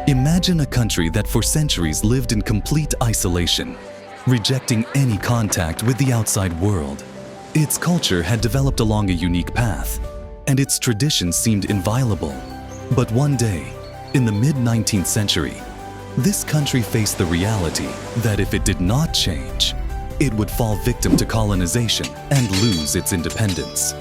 Imagine a country that for centuries lived in complete isolation, rejecting any contact with the outside world. Its culture had developed along a unique path, and its traditions seemed inviolable. But one day, in the mid-19th century, this country faced the reality that if it did not change, it would fall victim to colonization and lose its independence.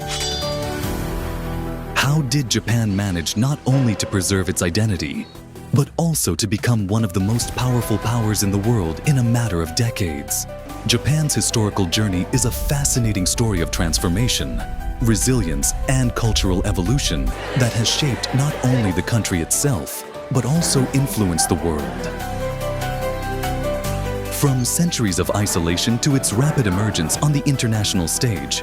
How did Japan manage not only to preserve its identity, but also to become one of the most powerful powers in the world in a matter of decades? Japan's historical journey is a fascinating story of transformation, resilience, and cultural evolution that has shaped not only the country itself, but also influenced the world. From centuries of isolation to its rapid emergence on the international stage,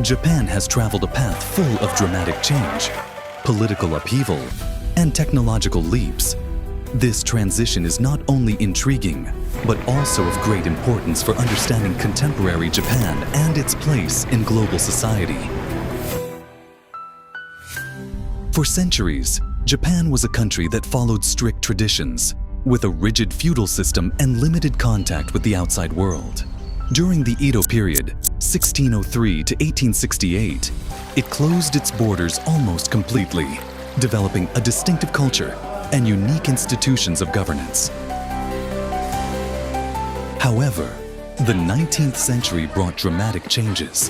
Japan has traveled a path full of dramatic change, political upheaval, and technological leaps. This transition is not only intriguing, but also of great importance for understanding contemporary Japan and its place in global society. For centuries, Japan was a country that followed strict traditions, with a rigid feudal system and limited contact with the outside world. During the Edo period, 1603 to 1868, it closed its borders almost completely, developing a distinctive culture and unique institutions of governance. However, the 19th century brought dramatic changes.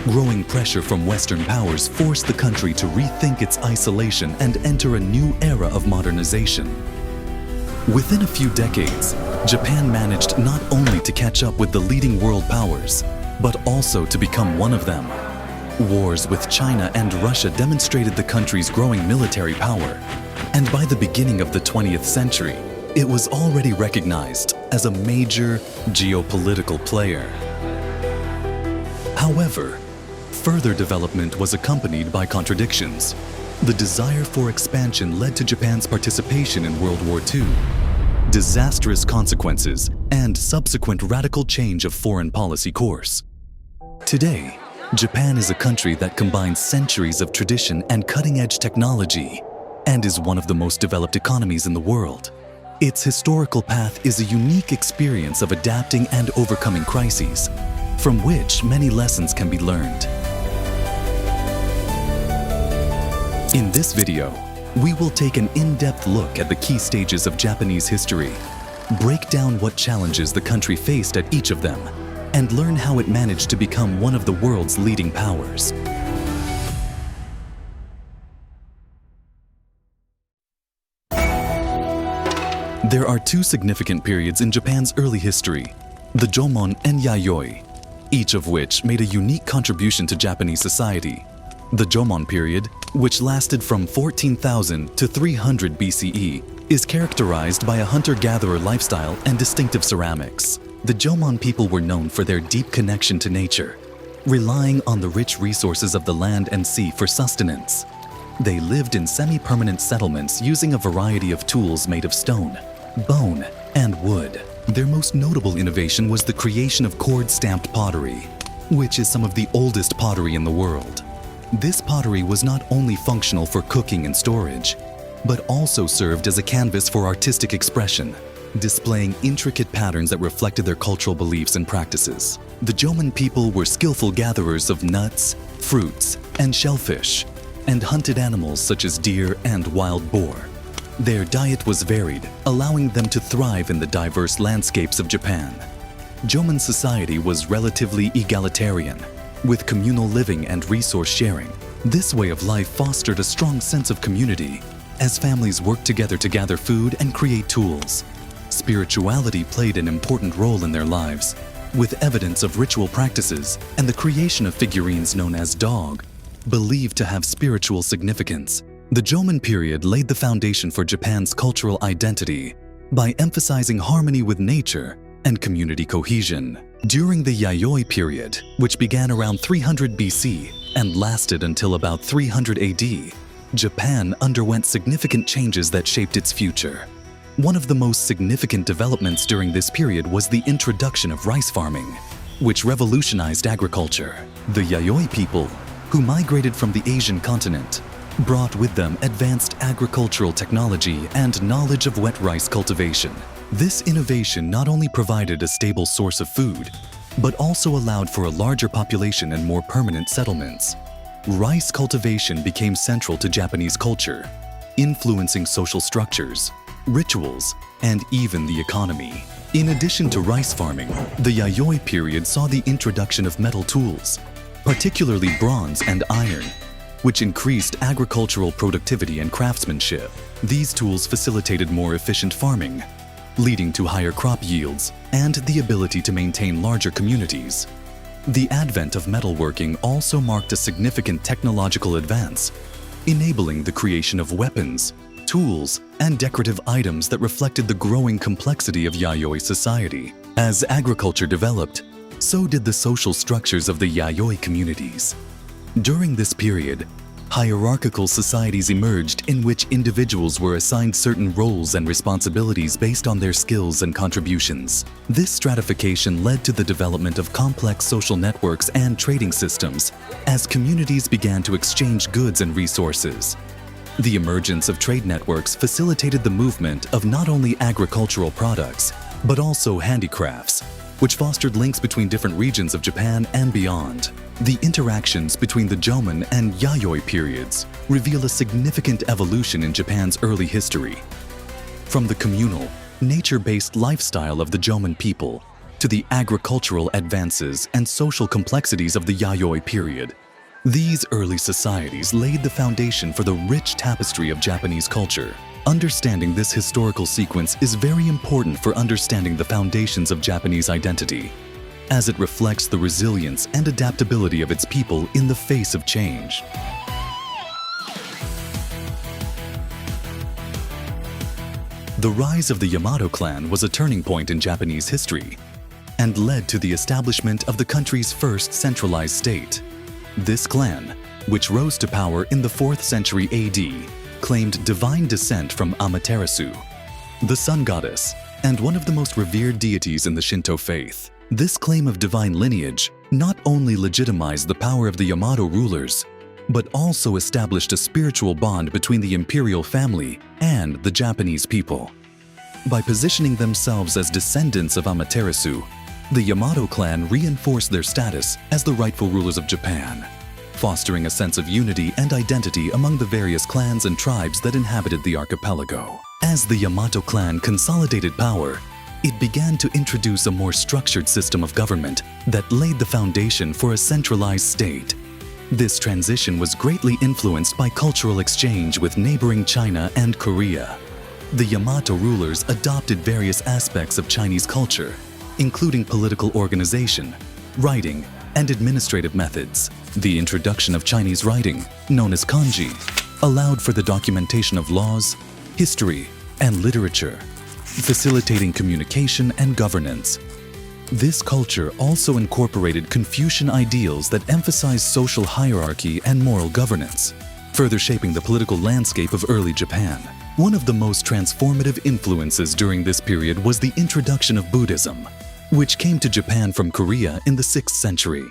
Growing pressure from Western powers forced the country to rethink its isolation and enter a new era of modernization. Within a few decades, Japan managed not only to catch up with the leading world powers, but also to become one of them. Wars with China and Russia demonstrated the country's growing military power, and by the beginning of the 20th century, it was already recognized as a major geopolitical player. However, further development was accompanied by contradictions. The desire for expansion led to Japan's participation in World War II, disastrous consequences, and subsequent radical change of foreign policy course. Today, Japan is a country that combines centuries of tradition and cutting-edge technology, and is one of the most developed economies in the world. Its historical path is a unique experience of adapting and overcoming crises, from which many lessons can be learned. In this video, we will take an in-depth look at the key stages of Japanese history, break down what challenges the country faced at each of them, and learn how it managed to become one of the world's leading powers. There are two significant periods in Japan's early history, the Jomon and Yayoi, each of which made a unique contribution to Japanese society. The Jomon period, which lasted from 14,000 to 300 BCE, is characterized by a hunter-gatherer lifestyle and distinctive ceramics. The Jomon people were known for their deep connection to nature, relying on the rich resources of the land and sea for sustenance. They lived in semi-permanent settlements using a variety of tools made of stone, bone, and wood. Their most notable innovation was the creation of cord-stamped pottery, which is some of the oldest pottery in the world. This pottery was not only functional for cooking and storage, but also served as a canvas for artistic expression, displaying intricate patterns that reflected their cultural beliefs and practices. The Jomon people were skillful gatherers of nuts, fruits, and shellfish, and hunted animals such as deer and wild boar. Their diet was varied, allowing them to thrive in the diverse landscapes of Japan. Jomon society was relatively egalitarian, with communal living and resource sharing. This way of life fostered a strong sense of community, as families worked together to gather food and create tools. Spirituality played an important role in their lives, with evidence of ritual practices and the creation of figurines known as dog, believed to have spiritual significance. The Jomon period laid the foundation for Japan's cultural identity by emphasizing harmony with nature and community cohesion. During the Yayoi period, which began around 300 BC and lasted until about 300 AD, Japan underwent significant changes that shaped its future. One of the most significant developments during this period was the introduction of rice farming, which revolutionized agriculture. The Yayoi people, who migrated from the Asian continent, brought with them advanced agricultural technology and knowledge of wet rice cultivation. This innovation not only provided a stable source of food, but also allowed for a larger population and more permanent settlements. Rice cultivation became central to Japanese culture, influencing social structures, rituals, and even the economy. In addition to rice farming, the Yayoi period saw the introduction of metal tools, particularly bronze and iron, which increased agricultural productivity and craftsmanship. These tools facilitated more efficient farming, leading to higher crop yields and the ability to maintain larger communities. The advent of metalworking also marked a significant technological advance, enabling the creation of weapons, tools, and decorative items that reflected the growing complexity of Yayoi society. As agriculture developed, so did the social structures of the Yayoi communities. During this period, hierarchical societies emerged in which individuals were assigned certain roles and responsibilities based on their skills and contributions. This stratification led to the development of complex social networks and trading systems as communities began to exchange goods and resources. The emergence of trade networks facilitated the movement of not only agricultural products, but also handicrafts, which fostered links between different regions of Japan and beyond. The interactions between the Jomon and Yayoi periods reveal a significant evolution in Japan's early history. From the communal, nature-based lifestyle of the Jomon people to the agricultural advances and social complexities of the Yayoi period, these early societies laid the foundation for the rich tapestry of Japanese culture. Understanding this historical sequence is very important for understanding the foundations of Japanese identity, as it reflects the resilience and adaptability of its people in the face of change. The rise of the Yamato clan was a turning point in Japanese history and led to the establishment of the country's first centralized state. This clan, which rose to power in the 4th century AD, claimed divine descent from Amaterasu, the sun goddess, and one of the most revered deities in the Shinto faith. This claim of divine lineage not only legitimized the power of the Yamato rulers, but also established a spiritual bond between the imperial family and the Japanese people. By positioning themselves as descendants of Amaterasu, the Yamato clan reinforced their status as the rightful rulers of Japan, fostering a sense of unity and identity among the various clans and tribes that inhabited the archipelago. As the Yamato clan consolidated power, it began to introduce a more structured system of government that laid the foundation for a centralized state. This transition was greatly influenced by cultural exchange with neighboring China and Korea. The Yamato rulers adopted various aspects of Chinese culture, including political organization, writing, and administrative methods. The introduction of Chinese writing, known as kanji, allowed for the documentation of laws, history, and literature, facilitating communication and governance. This culture also incorporated Confucian ideals that emphasized social hierarchy and moral governance, further shaping the political landscape of early Japan. One of the most transformative influences during this period was the introduction of Buddhism, which came to Japan from Korea in the 6th century.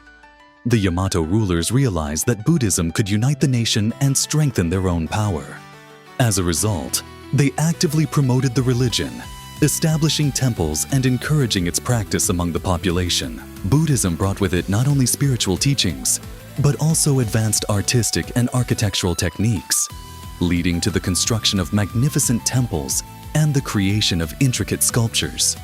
The Yamato rulers realized that Buddhism could unite the nation and strengthen their own power. As a result, they actively promoted the religion, establishing temples and encouraging its practice among the population. Buddhism brought with it not only spiritual teachings, but also advanced artistic and architectural techniques, leading to the construction of magnificent temples and the creation of intricate sculptures.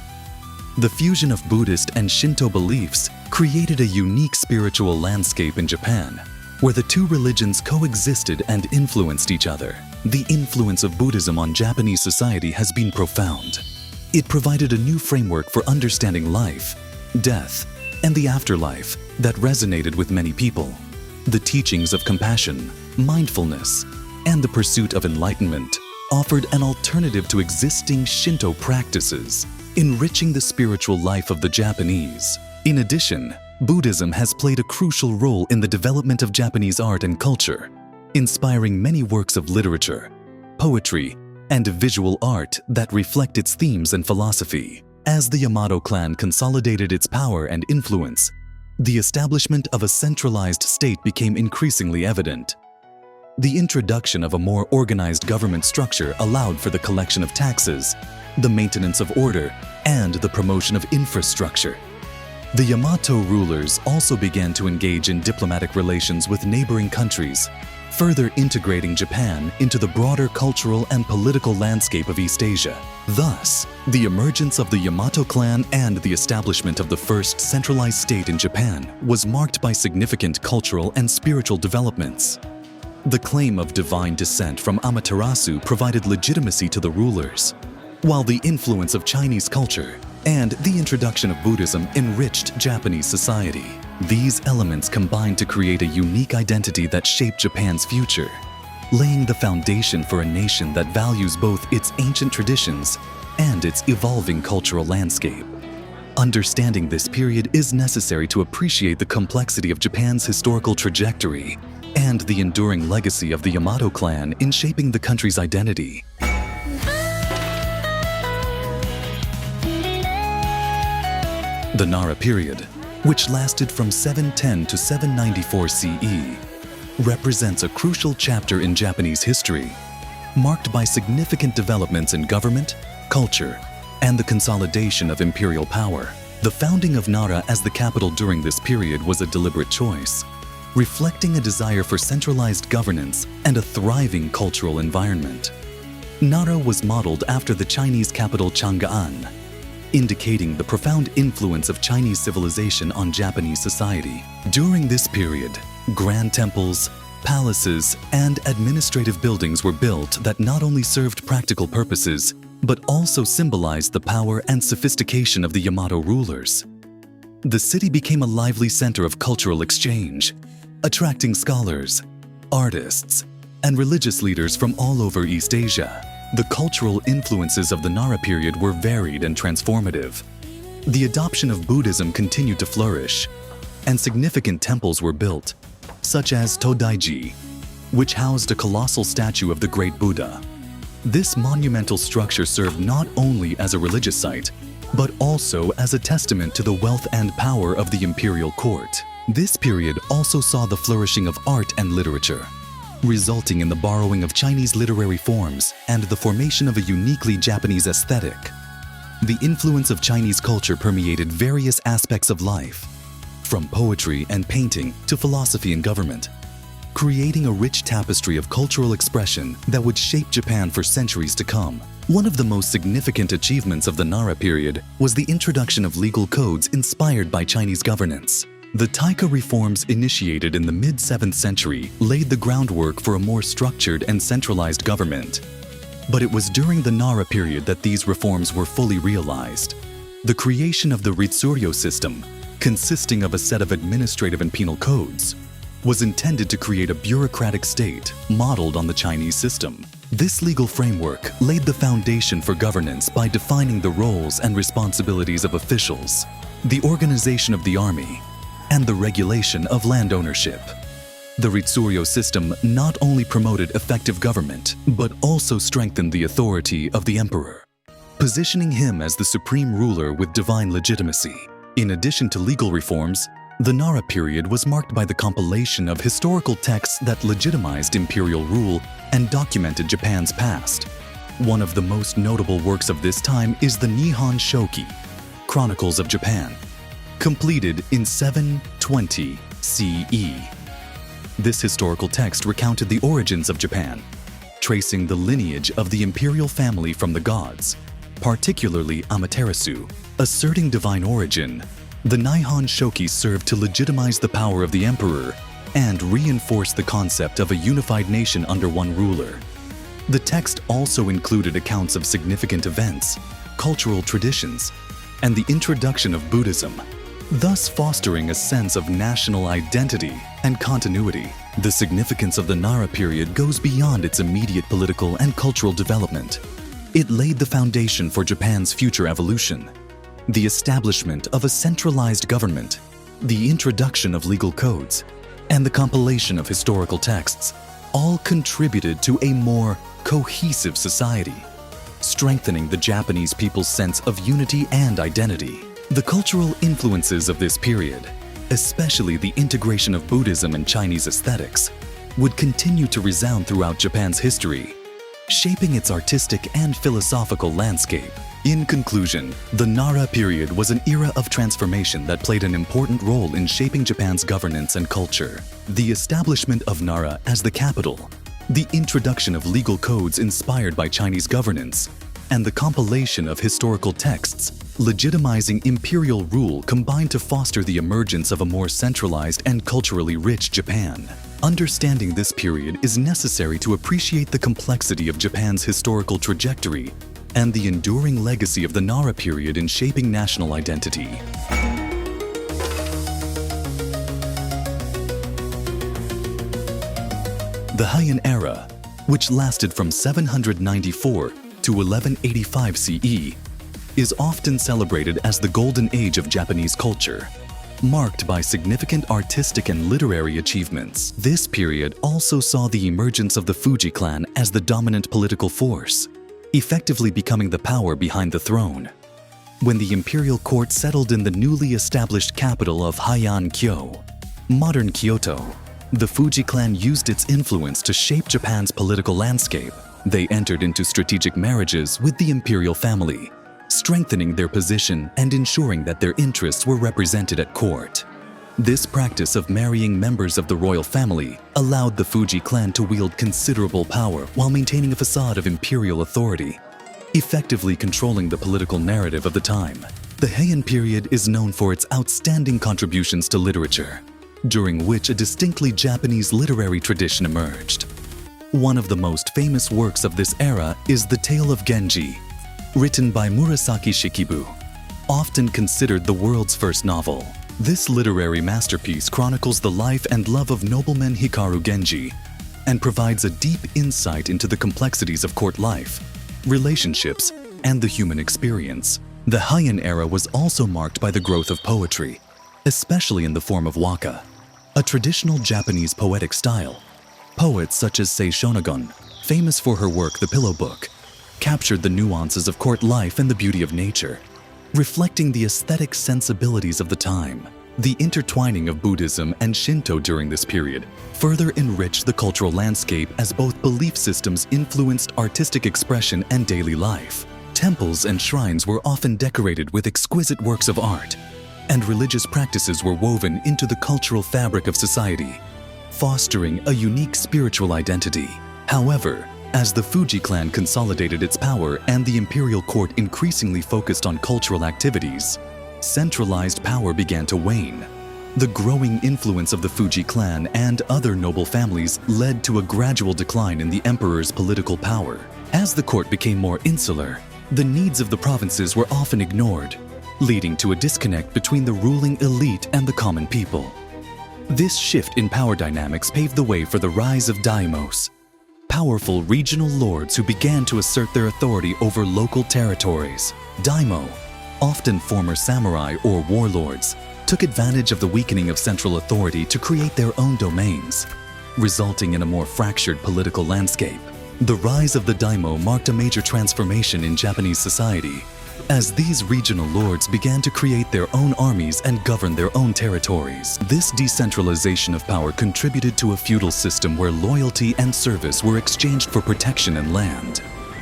The fusion of Buddhist and Shinto beliefs created a unique spiritual landscape in Japan, where the two religions coexisted and influenced each other. The influence of Buddhism on Japanese society has been profound. It provided a new framework for understanding life, death, and the afterlife that resonated with many people. The teachings of compassion, mindfulness, and the pursuit of enlightenment offered an alternative to existing Shinto practices, enriching the spiritual life of the Japanese. In addition, Buddhism has played a crucial role in the development of Japanese art and culture, inspiring many works of literature, poetry, and visual art that reflect its themes and philosophy. As the Yamato clan consolidated its power and influence, the establishment of a centralized state became increasingly evident. The introduction of a more organized government structure allowed for the collection of taxes, the maintenance of order, and the promotion of infrastructure. The Yamato rulers also began to engage in diplomatic relations with neighboring countries, further integrating Japan into the broader cultural and political landscape of East Asia. Thus, the emergence of the Yamato clan and the establishment of the first centralized state in Japan was marked by significant cultural and spiritual developments. The claim of divine descent from Amaterasu provided legitimacy to the rulers, while the influence of Chinese culture and the introduction of Buddhism enriched Japanese society. These elements combined to create a unique identity that shaped Japan's future, laying the foundation for a nation that values both its ancient traditions and its evolving cultural landscape. Understanding this period is necessary to appreciate the complexity of Japan's historical trajectory and the enduring legacy of the Yamato clan in shaping the country's identity. The Nara period, which lasted from 710 to 794 CE, represents a crucial chapter in Japanese history, marked by significant developments in government, culture, and the consolidation of imperial power. The founding of Nara as the capital during this period was a deliberate choice, reflecting a desire for centralized governance and a thriving cultural environment. Nara was modeled after the Chinese capital Chang'an, indicating the profound influence of Chinese civilization on Japanese society. During this period, grand temples, palaces, and administrative buildings were built that not only served practical purposes, but also symbolized the power and sophistication of the Yamato rulers. The city became a lively center of cultural exchange, attracting scholars, artists, and religious leaders from all over East Asia. The cultural influences of the Nara period were varied and transformative. The adoption of Buddhism continued to flourish, and significant temples were built, such as Todaiji, which housed a colossal statue of the great Buddha. This monumental structure served not only as a religious site, but also as a testament to the wealth and power of the imperial court. This period also saw the flourishing of art and literature, resulting in the borrowing of Chinese literary forms and the formation of a uniquely Japanese aesthetic. The influence of Chinese culture permeated various aspects of life, from poetry and painting to philosophy and government, creating a rich tapestry of cultural expression that would shape Japan for centuries to come. One of the most significant achievements of the Nara period was the introduction of legal codes inspired by Chinese governance. The Taika reforms initiated in the mid-7th century laid the groundwork for a more structured and centralized government. But it was during the Nara period that these reforms were fully realized. The creation of the Ritsuryo system, consisting of a set of administrative and penal codes, was intended to create a bureaucratic state modeled on the Chinese system. This legal framework laid the foundation for governance by defining the roles and responsibilities of officials, the organization of the army, and the regulation of land ownership. The Ritsuryo system not only promoted effective government, but also strengthened the authority of the emperor, positioning him as the supreme ruler with divine legitimacy. In addition to legal reforms, the Nara period was marked by the compilation of historical texts that legitimized imperial rule and documented Japan's past. One of the most notable works of this time is the Nihon Shoki, Chronicles of Japan, completed in 720 CE. This historical text recounted the origins of Japan, tracing the lineage of the imperial family from the gods, particularly Amaterasu. Asserting divine origin, the Nihon Shoki served to legitimize the power of the emperor and reinforce the concept of a unified nation under one ruler. The text also included accounts of significant events, cultural traditions, and the introduction of Buddhism, thus fostering a sense of national identity and continuity. The significance of the Nara period goes beyond its immediate political and cultural development. It laid the foundation for Japan's future evolution. The establishment of a centralized government, the introduction of legal codes, and the compilation of historical texts all contributed to a more cohesive society, strengthening the Japanese people's sense of unity and identity. The cultural influences of this period, especially the integration of Buddhism and Chinese aesthetics, would continue to resound throughout Japan's history, shaping its artistic and philosophical landscape. In conclusion, the Nara period was an era of transformation that played an important role in shaping Japan's governance and culture. The establishment of Nara as the capital, the introduction of legal codes inspired by Chinese governance, and the compilation of historical texts legitimizing imperial rule combined to foster the emergence of a more centralized and culturally rich Japan. Understanding this period is necessary to appreciate the complexity of Japan's historical trajectory and the enduring legacy of the Nara period in shaping national identity. The Heian era, which lasted from 794 to 1185 CE, is often celebrated as the golden age of Japanese culture, marked by significant artistic and literary achievements. This period also saw the emergence of the Fuji clan as the dominant political force, effectively becoming the power behind the throne. When the imperial court settled in the newly established capital of Heian-kyo, modern Kyoto, the Fuji clan used its influence to shape Japan's political landscape. They entered into strategic marriages with the imperial family, strengthening their position and ensuring that their interests were represented at court. This practice of marrying members of the royal family allowed the Fuji clan to wield considerable power while maintaining a facade of imperial authority, effectively controlling the political narrative of the time. The Heian period is known for its outstanding contributions to literature, during which a distinctly Japanese literary tradition emerged. One of the most famous works of this era is The Tale of Genji, written by Murasaki Shikibu, often considered the world's first novel. This literary masterpiece chronicles the life and love of nobleman Hikaru Genji and provides a deep insight into the complexities of court life, relationships, and the human experience. The Heian era was also marked by the growth of poetry, especially in the form of waka, a traditional Japanese poetic style. Poets such as Sei Shonagon, famous for her work The Pillow Book, captured the nuances of court life and the beauty of nature, reflecting the aesthetic sensibilities of the time. The intertwining of Buddhism and Shinto during this period further enriched the cultural landscape as both belief systems influenced artistic expression and daily life. Temples and shrines were often decorated with exquisite works of art, and religious practices were woven into the cultural fabric of society, fostering a unique spiritual identity. However, as the Fuji clan consolidated its power and the imperial court increasingly focused on cultural activities, centralized power began to wane. The growing influence of the Fuji clan and other noble families led to a gradual decline in the emperor's political power. As the court became more insular, the needs of the provinces were often ignored, leading to a disconnect between the ruling elite and the common people. This shift in power dynamics paved the way for the rise of daimyos, powerful regional lords who began to assert their authority over local territories. Daimyo, often former samurai or warlords, took advantage of the weakening of central authority to create their own domains, resulting in a more fractured political landscape. The rise of the daimyo marked a major transformation in Japanese society, as these regional lords began to create their own armies and govern their own territories. This decentralization of power contributed to a feudal system where loyalty and service were exchanged for protection and land.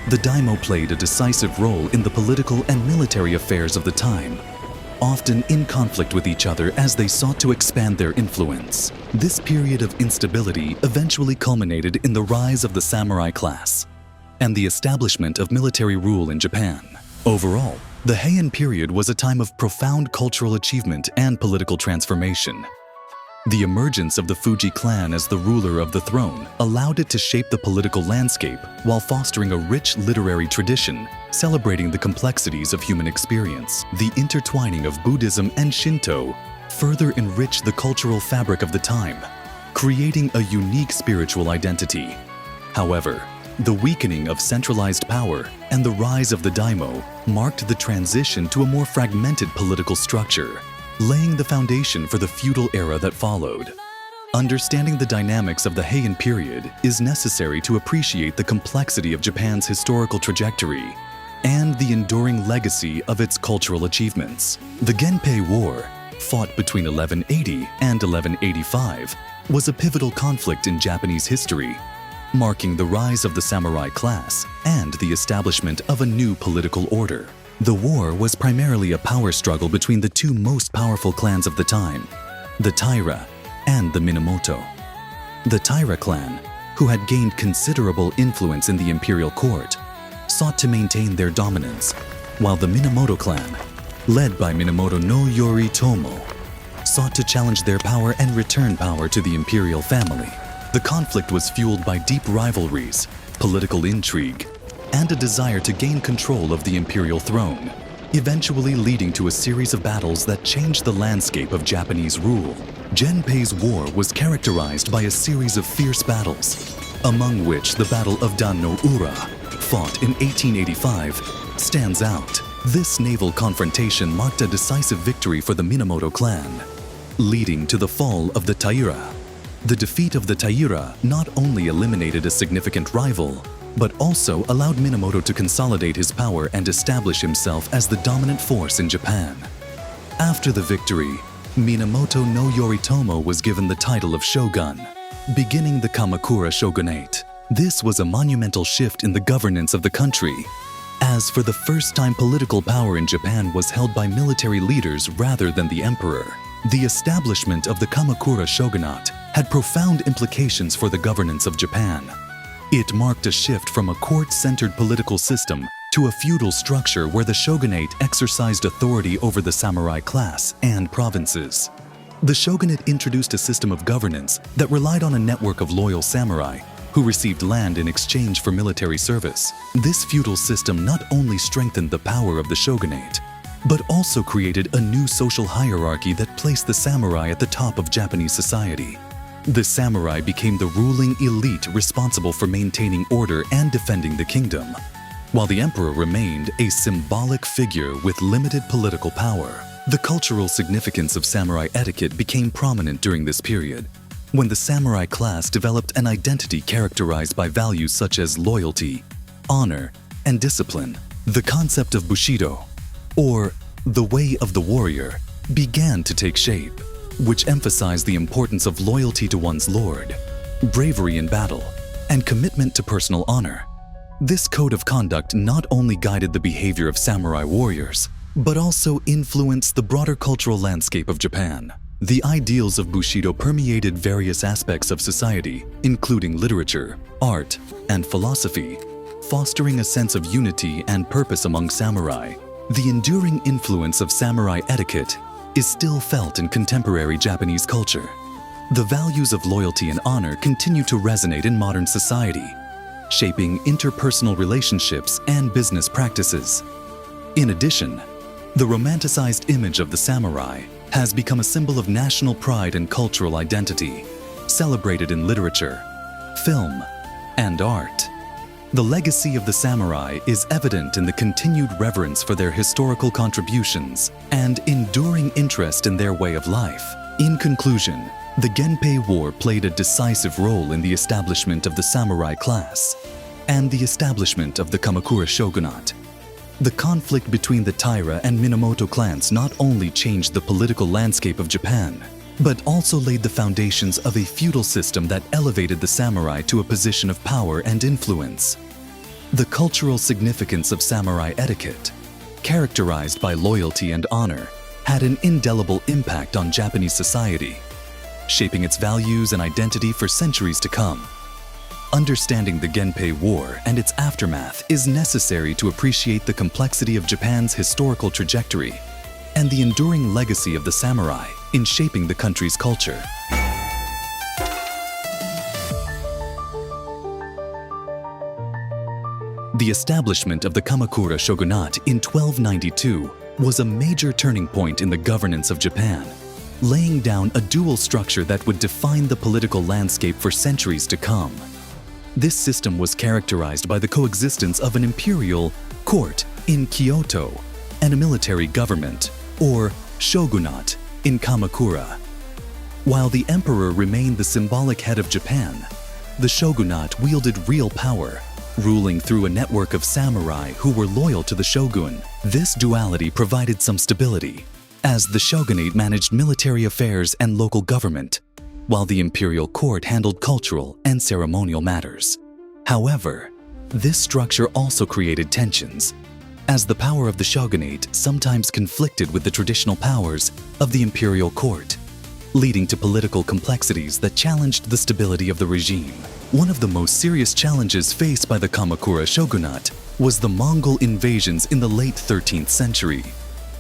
The daimyo played a decisive role in the political and military affairs of the time, often in conflict with each other as they sought to expand their influence. This period of instability eventually culminated in the rise of the samurai class and the establishment of military rule in Japan. Overall, the Heian period was a time of profound cultural achievement and political transformation. The emergence of the Fuji clan as the ruler of the throne allowed it to shape the political landscape while fostering a rich literary tradition, celebrating the complexities of human experience. The intertwining of Buddhism and Shinto further enriched the cultural fabric of the time, creating a unique spiritual identity. However, the weakening of centralized power and the rise of the daimyo marked the transition to a more fragmented political structure, laying the foundation for the feudal era that followed. Understanding the dynamics of the Heian period is necessary to appreciate the complexity of Japan's historical trajectory and the enduring legacy of its cultural achievements. The Genpei War, fought between 1180 and 1185, was a pivotal conflict in Japanese history, marking the rise of the samurai class and the establishment of a new political order. The war was primarily a power struggle between the two most powerful clans of the time, the Taira and the Minamoto. The Taira clan, who had gained considerable influence in the imperial court, sought to maintain their dominance, while the Minamoto clan, led by Minamoto no Yoritomo, sought to challenge their power and return power to the imperial family. The conflict was fueled by deep rivalries, political intrigue, and a desire to gain control of the imperial throne, eventually leading to a series of battles that changed the landscape of Japanese rule. Genpei's war was characterized by a series of fierce battles, among which the Battle of Dan no Ura, fought in 1885, stands out. This naval confrontation marked a decisive victory for the Minamoto clan, leading to the fall of the Taira. The defeat of the Taira not only eliminated a significant rival, but also allowed Minamoto to consolidate his power and establish himself as the dominant force in Japan. After the victory, Minamoto no Yoritomo was given the title of shogun, beginning the Kamakura shogunate. This was a monumental shift in the governance of the country, as for the first time political power in Japan was held by military leaders rather than the emperor. The establishment of the Kamakura shogunate had profound implications for the governance of Japan. It marked a shift from a court-centered political system to a feudal structure where the shogunate exercised authority over the samurai class and provinces. The shogunate introduced a system of governance that relied on a network of loyal samurai who received land in exchange for military service. This feudal system not only strengthened the power of the shogunate, but also created a new social hierarchy that placed the samurai at the top of Japanese society. The samurai became the ruling elite responsible for maintaining order and defending the kingdom, while the emperor remained a symbolic figure with limited political power. The cultural significance of samurai etiquette became prominent during this period, when the samurai class developed an identity characterized by values such as loyalty, honor, and discipline. The concept of Bushido, or the way of the warrior, began to take shape, which emphasized the importance of loyalty to one's lord, bravery in battle, and commitment to personal honor. This code of conduct not only guided the behavior of samurai warriors, but also influenced the broader cultural landscape of Japan. The ideals of Bushido permeated various aspects of society, including literature, art, and philosophy, fostering a sense of unity and purpose among samurai. The enduring influence of samurai etiquette is still felt in contemporary Japanese culture. The values of loyalty and honor continue to resonate in modern society, shaping interpersonal relationships and business practices. In addition, the romanticized image of the samurai has become a symbol of national pride and cultural identity, celebrated in literature, film, and art. The legacy of the samurai is evident in the continued reverence for their historical contributions and enduring interest in their way of life. In conclusion, the Genpei War played a decisive role in the establishment of the samurai class and the establishment of the Kamakura shogunate. The conflict between the Taira and Minamoto clans not only changed the political landscape of Japan, but also laid the foundations of a feudal system that elevated the samurai to a position of power and influence. The cultural significance of samurai etiquette, characterized by loyalty and honor, had an indelible impact on Japanese society, shaping its values and identity for centuries to come. Understanding the Genpei War and its aftermath is necessary to appreciate the complexity of Japan's historical trajectory and the enduring legacy of the samurai in shaping the country's culture. The establishment of the Kamakura shogunate in 1292 was a major turning point in the governance of Japan, laying down a dual structure that would define the political landscape for centuries to come. This system was characterized by the coexistence of an imperial court in Kyoto and a military government, or shogunate, in Kamakura. While the emperor remained the symbolic head of Japan, the shogunate wielded real power, ruling through a network of samurai who were loyal to the shogun. This duality provided some stability, as the shogunate managed military affairs and local government, while the imperial court handled cultural and ceremonial matters. However, this structure also created tensions, as the power of the shogunate sometimes conflicted with the traditional powers of the imperial court, leading to political complexities that challenged the stability of the regime. One of the most serious challenges faced by the Kamakura shogunate was the Mongol invasions in the late 13th century.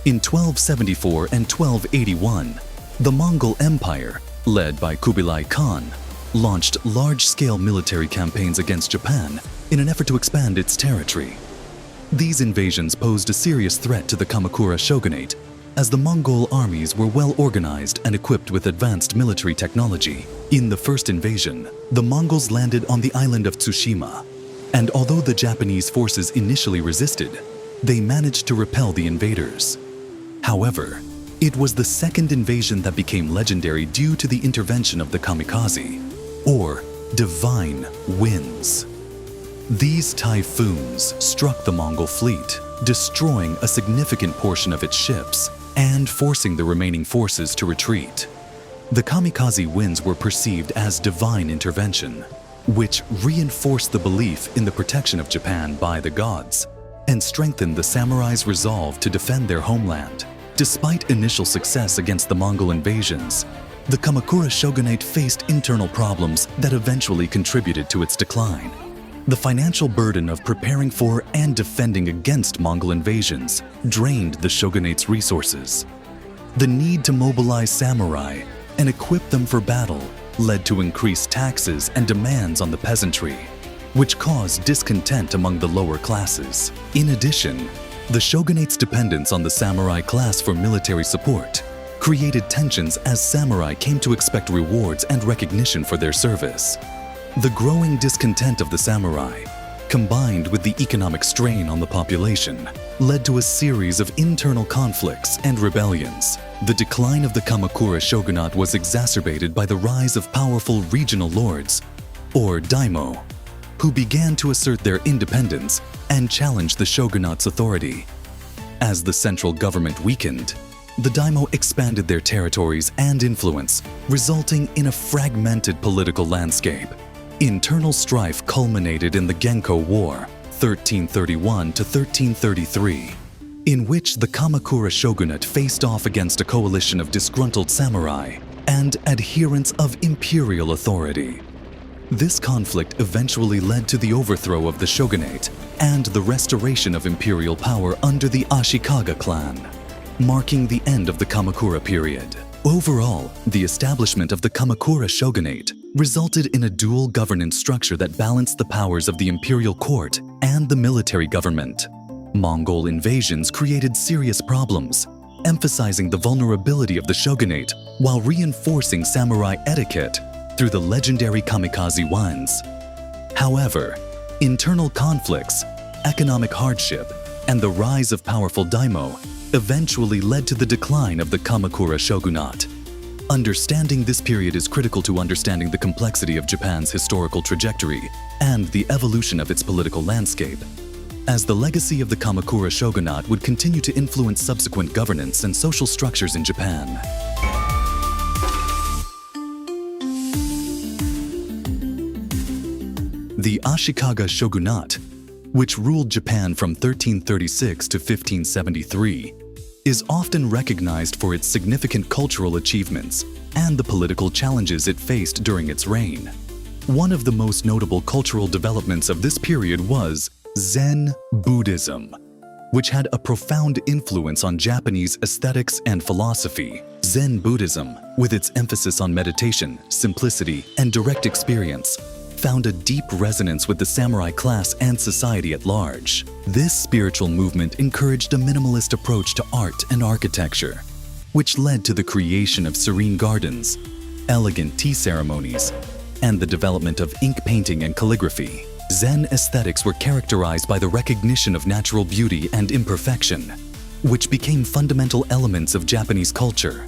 In 1274 and 1281, the Mongol Empire, led by Kublai Khan, launched large-scale military campaigns against Japan in an effort to expand its territory. These invasions posed a serious threat to the Kamakura shogunate, as the Mongol armies were well organized and equipped with advanced military technology. In the first invasion, the Mongols landed on the island of Tsushima, and although the Japanese forces initially resisted, they managed to repel the invaders. However, it was the second invasion that became legendary due to the intervention of the kamikaze, or divine winds. These typhoons struck the Mongol fleet, destroying a significant portion of its ships and forcing the remaining forces to retreat. The kamikaze winds were perceived as divine intervention, which reinforced the belief in the protection of Japan by the gods and strengthened the samurai's resolve to defend their homeland. Despite initial success against the Mongol invasions, the Kamakura shogunate faced internal problems that eventually contributed to its decline. The financial burden of preparing for and defending against Mongol invasions drained the shogunate's resources. The need to mobilize samurai and equip them for battle led to increased taxes and demands on the peasantry, which caused discontent among the lower classes. In addition, the shogunate's dependence on the samurai class for military support created tensions as samurai came to expect rewards and recognition for their service. The growing discontent of the samurai, combined with the economic strain on the population, led to a series of internal conflicts and rebellions. The decline of the Kamakura shogunate was exacerbated by the rise of powerful regional lords, or daimyo, who began to assert their independence and challenge the shogunate's authority. As the central government weakened, the daimyo expanded their territories and influence, resulting in a fragmented political landscape. Internal strife culminated in the Genko War, 1331 to 1333, in which the Kamakura shogunate faced off against a coalition of disgruntled samurai and adherents of imperial authority. This conflict eventually led to the overthrow of the shogunate and the restoration of imperial power under the Ashikaga clan, marking the end of the Kamakura period. Overall, the establishment of the Kamakura shogunate resulted in a dual governance structure that balanced the powers of the imperial court and the military government. Mongol invasions created serious problems, emphasizing the vulnerability of the shogunate while reinforcing samurai etiquette through the legendary kamikaze winds. However, internal conflicts, economic hardship, and the rise of powerful daimyo eventually led to the decline of the Kamakura shogunate. Understanding this period is critical to understanding the complexity of Japan's historical trajectory and the evolution of its political landscape, as the legacy of the Kamakura shogunate would continue to influence subsequent governance and social structures in Japan. The Ashikaga shogunate, which ruled Japan from 1336 to 1573, is often recognized for its significant cultural achievements and the political challenges it faced during its reign. One of the most notable cultural developments of this period was Zen Buddhism, which had a profound influence on Japanese aesthetics and philosophy. Zen Buddhism, with its emphasis on meditation, simplicity, and direct experience, found a deep resonance with the samurai class and society at large. This spiritual movement encouraged a minimalist approach to art and architecture, which led to the creation of serene gardens, elegant tea ceremonies, and the development of ink painting and calligraphy. Zen aesthetics were characterized by the recognition of natural beauty and imperfection, which became fundamental elements of Japanese culture.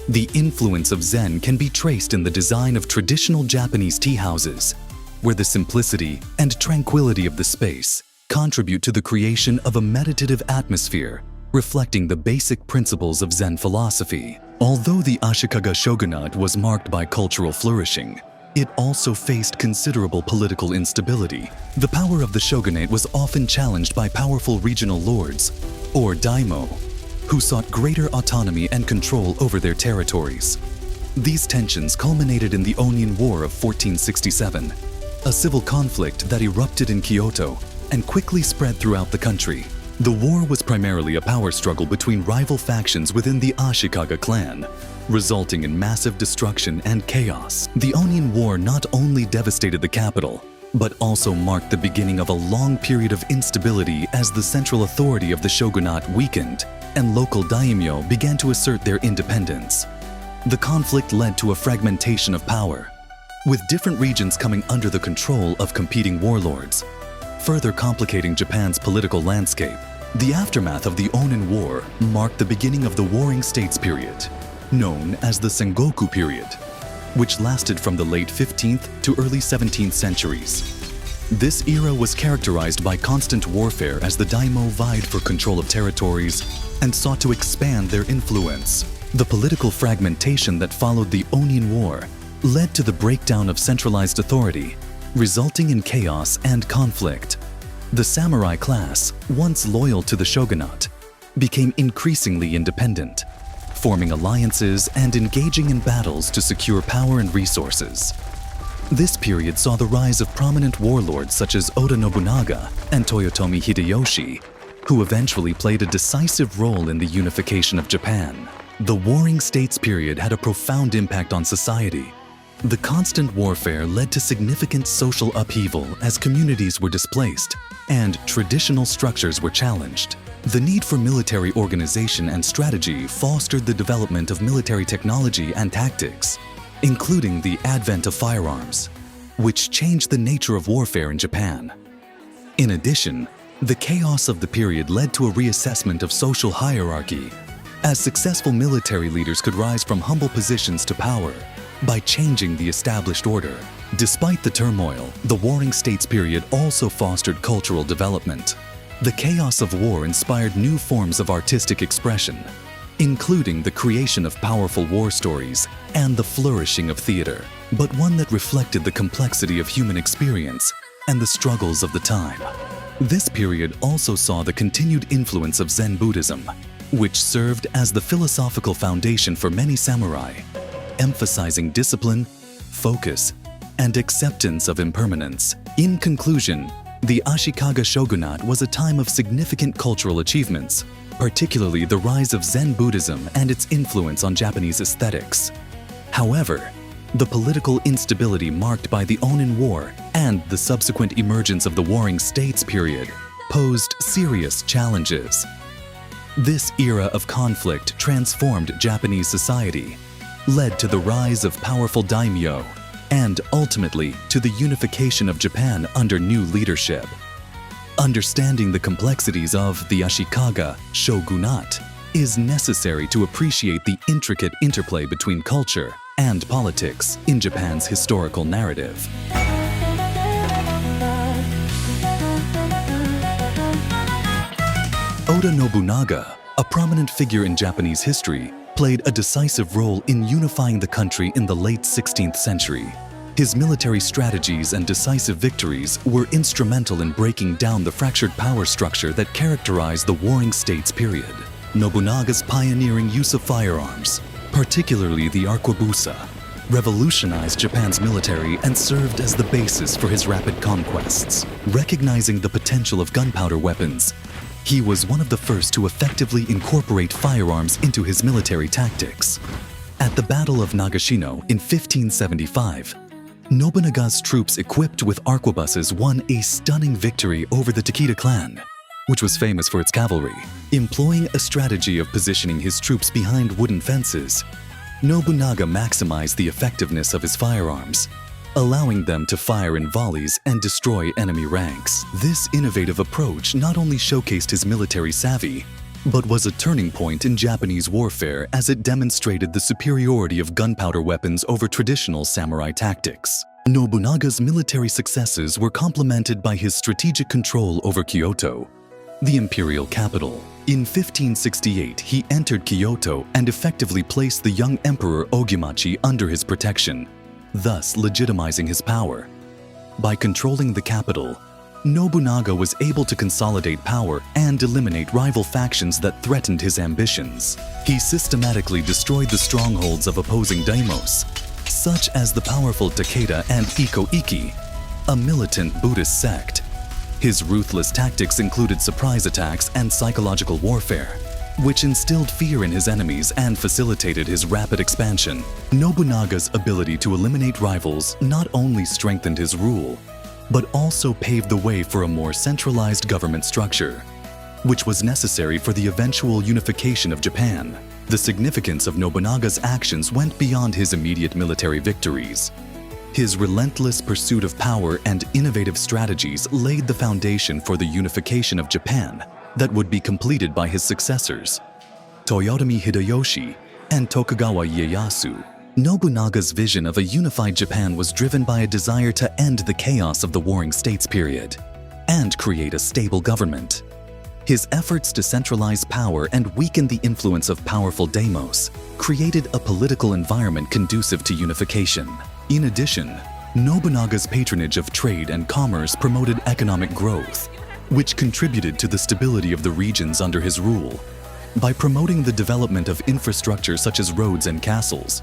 The influence of Zen can be traced in the design of traditional Japanese tea houses, where the simplicity and tranquility of the space contribute to the creation of a meditative atmosphere reflecting the basic principles of Zen philosophy. Although the Ashikaga shogunate was marked by cultural flourishing, it also faced considerable political instability. The power of the shogunate was often challenged by powerful regional lords, or daimyo, who sought greater autonomy and control over their territories. These tensions culminated in the Onion War of 1467, a civil conflict that erupted in Kyoto and quickly spread throughout the country. The war was primarily a power struggle between rival factions within the Ashikaga clan, resulting in massive destruction and chaos. The Onion War not only devastated the capital, but also marked the beginning of a long period of instability as the central authority of the shogunate weakened and local daimyo began to assert their independence. The conflict led to a fragmentation of power, with different regions coming under the control of competing warlords, further complicating Japan's political landscape. The aftermath of the Onion War marked the beginning of the Warring States period, known as the Sengoku period, which lasted from the late 15th to early 17th centuries. This era was characterized by constant warfare as the daimyo vied for control of territories and sought to expand their influence. The political fragmentation that followed the Onion War led to the breakdown of centralized authority, resulting in chaos and conflict. The samurai class, once loyal to the shogunate, became increasingly independent, forming alliances and engaging in battles to secure power and resources. This period saw the rise of prominent warlords such as Oda Nobunaga and Toyotomi Hideyoshi, who eventually played a decisive role in the unification of Japan. The Warring States period had a profound impact on society. The constant warfare led to significant social upheaval as communities were displaced and traditional structures were challenged. The need for military organization and strategy fostered the development of military technology and tactics, including the advent of firearms, which changed the nature of warfare in Japan. In addition, the chaos of the period led to a reassessment of social hierarchy, as successful military leaders could rise from humble positions to power by changing the established order. Despite the turmoil, the Warring States period also fostered cultural development. The chaos of war inspired new forms of artistic expression, including the creation of powerful war stories and the flourishing of theater, but one that reflected the complexity of human experience and the struggles of the time. This period also saw the continued influence of Zen Buddhism, which served as the philosophical foundation for many samurai, emphasizing discipline, focus, and acceptance of impermanence. In conclusion, the Ashikaga shogunate was a time of significant cultural achievements, particularly the rise of Zen Buddhism and its influence on Japanese aesthetics. However, the political instability marked by the Onion War and the subsequent emergence of the Warring States period posed serious challenges. This era of conflict transformed Japanese society, led to the rise of powerful daimyo, and ultimately to the unification of Japan under new leadership. Understanding the complexities of the Ashikaga shogunate is necessary to appreciate the intricate interplay between culture and politics in Japan's historical narrative. Oda Nobunaga, a prominent figure in Japanese history, played a decisive role in unifying the country in the late 16th century. His military strategies and decisive victories were instrumental in breaking down the fractured power structure that characterized the Warring States period. Nobunaga's pioneering use of firearms, particularly the arquebusa, revolutionized Japan's military and served as the basis for his rapid conquests. Recognizing the potential of gunpowder weapons, he was one of the first to effectively incorporate firearms into his military tactics. At the Battle of Nagashino in 1575, Nobunaga's troops equipped with arquebuses won a stunning victory over the Takeda clan, which was famous for its cavalry. Employing a strategy of positioning his troops behind wooden fences, Nobunaga maximized the effectiveness of his firearms, allowing them to fire in volleys and destroy enemy ranks. This innovative approach not only showcased his military savvy, but was a turning point in Japanese warfare as it demonstrated the superiority of gunpowder weapons over traditional samurai tactics. Nobunaga's military successes were complemented by his strategic control over Kyoto, the imperial capital. In 1568, he entered Kyoto and effectively placed the young Emperor Ogimachi under his protection, thus legitimizing his power. By controlling the capital, Nobunaga was able to consolidate power and eliminate rival factions that threatened his ambitions. He systematically destroyed the strongholds of opposing daimyos, such as the powerful Takeda and Iko-Iki, a militant Buddhist sect. His ruthless tactics included surprise attacks and psychological warfare, which instilled fear in his enemies and facilitated his rapid expansion. Nobunaga's ability to eliminate rivals not only strengthened his rule, but also paved the way for a more centralized government structure, which was necessary for the eventual unification of Japan. The significance of Nobunaga's actions went beyond his immediate military victories. His relentless pursuit of power and innovative strategies laid the foundation for the unification of Japan that would be completed by his successors, Toyotomi Hideyoshi and Tokugawa Ieyasu. Nobunaga's vision of a unified Japan was driven by a desire to end the chaos of the Warring States period and create a stable government. His efforts to centralize power and weaken the influence of powerful daimyos created a political environment conducive to unification. In addition, Nobunaga's patronage of trade and commerce promoted economic growth, which contributed to the stability of the regions under his rule. By promoting the development of infrastructure such as roads and castles,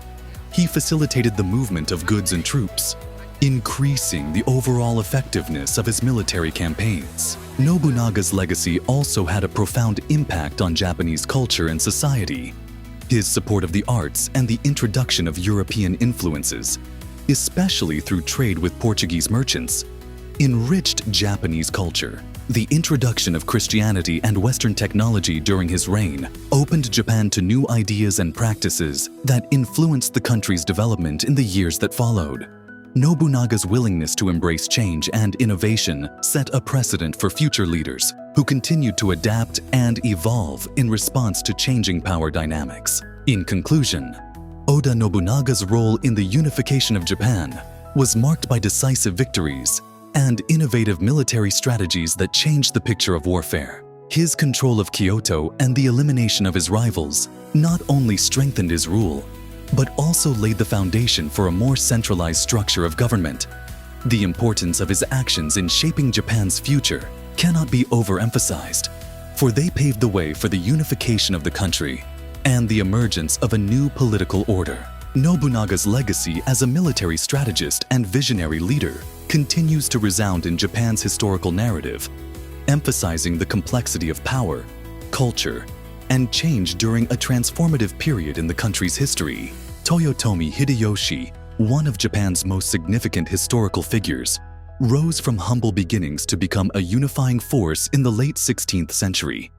he facilitated the movement of goods and troops, increasing the overall effectiveness of his military campaigns. Nobunaga's legacy also had a profound impact on Japanese culture and society. His support of the arts and the introduction of European influences, especially through trade with Portuguese merchants, enriched Japanese culture. The introduction of Christianity and Western technology during his reign opened Japan to new ideas and practices that influenced the country's development in the years that followed. Nobunaga's willingness to embrace change and innovation set a precedent for future leaders who continued to adapt and evolve in response to changing power dynamics. In conclusion, Oda Nobunaga's role in the unification of Japan was marked by decisive victories and innovative military strategies that changed the picture of warfare. His control of Kyoto and the elimination of his rivals not only strengthened his rule, but also laid the foundation for a more centralized structure of government. The importance of his actions in shaping Japan's future cannot be overemphasized, for they paved the way for the unification of the country and the emergence of a new political order. Nobunaga's legacy as a military strategist and visionary leader continues to resound in Japan's historical narrative, emphasizing the complexity of power, culture, and change during a transformative period in the country's history. Toyotomi Hideyoshi, one of Japan's most significant historical figures, rose from humble beginnings to become a unifying force in the late 16th century.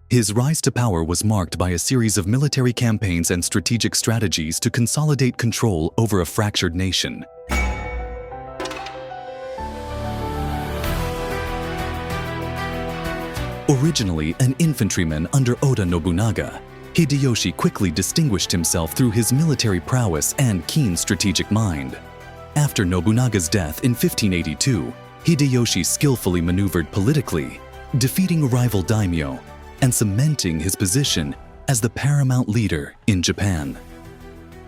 His rise to power was marked by a series of military campaigns and strategic strategies to consolidate control over a fractured nation. Originally an infantryman under Oda Nobunaga, Hideyoshi quickly distinguished himself through his military prowess and keen strategic mind. After Nobunaga's death in 1582, Hideyoshi skillfully maneuvered politically, defeating rival daimyo and cementing his position as the paramount leader in Japan.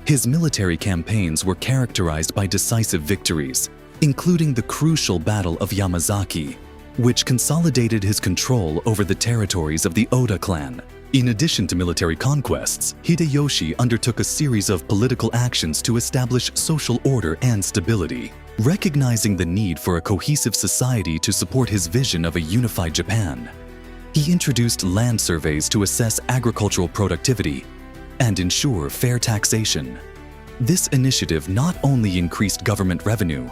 His military campaigns were characterized by decisive victories, including the crucial Battle of Yamazaki, which consolidated his control over the territories of the Oda clan. In addition to military conquests, Hideyoshi undertook a series of political actions to establish social order and stability. Recognizing the need for a cohesive society to support his vision of a unified Japan, he introduced land surveys to assess agricultural productivity and ensure fair taxation. This initiative not only increased government revenue,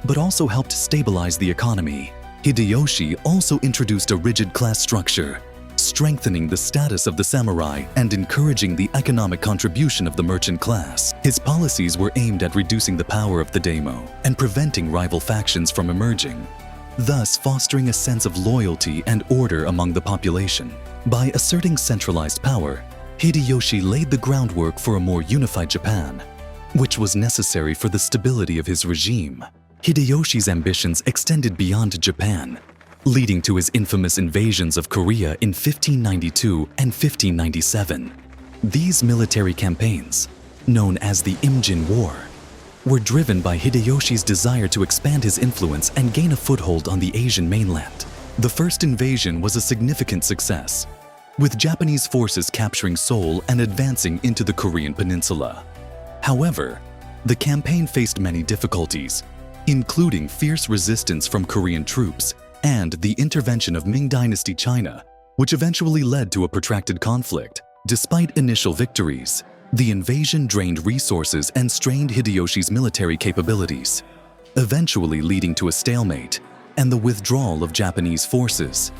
but also helped stabilize the economy. Hideyoshi also introduced a rigid class structure, strengthening the status of the samurai and encouraging the economic contribution of the merchant class. His policies were aimed at reducing the power of the daimyo and preventing rival factions from emerging, thus fostering a sense of loyalty and order among the population. By asserting centralized power, Hideyoshi laid the groundwork for a more unified Japan, which was necessary for the stability of his regime. Hideyoshi's ambitions extended beyond Japan. leading to his infamous invasions of Korea in 1592 and 1597. These military campaigns, known as the Imjin War, were driven by Hideyoshi's desire to expand his influence and gain a foothold on the Asian mainland. The first invasion was a significant success, with Japanese forces capturing Seoul and advancing into the Korean peninsula. However, the campaign faced many difficulties, including fierce resistance from Korean troops and the intervention of Ming Dynasty China, which eventually led to a protracted conflict. Despite initial victories, the invasion drained resources and strained Hideyoshi's military capabilities, eventually leading to a stalemate and the withdrawal of Japanese forces.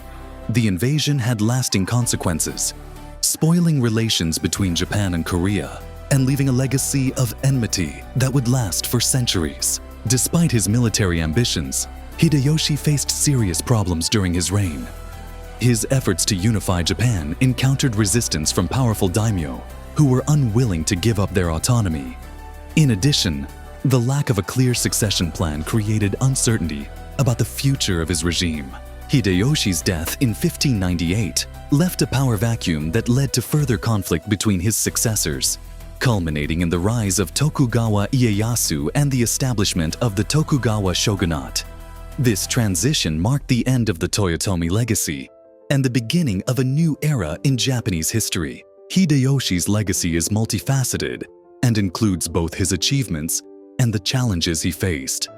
The invasion had lasting consequences, spoiling relations between Japan and Korea and leaving a legacy of enmity that would last for centuries. Despite his military ambitions, Hideyoshi faced serious problems during his reign. His efforts to unify Japan encountered resistance from powerful daimyo who were unwilling to give up their autonomy. In addition, the lack of a clear succession plan created uncertainty about the future of his regime. Hideyoshi's death in 1598 left a power vacuum that led to further conflict between his successors, culminating in the rise of Tokugawa Ieyasu and the establishment of the Tokugawa shogunate. This transition marked the end of the Toyotomi legacy and the beginning of a new era in Japanese history. Hideyoshi's legacy is multifaceted and includes both his achievements and the challenges he faced.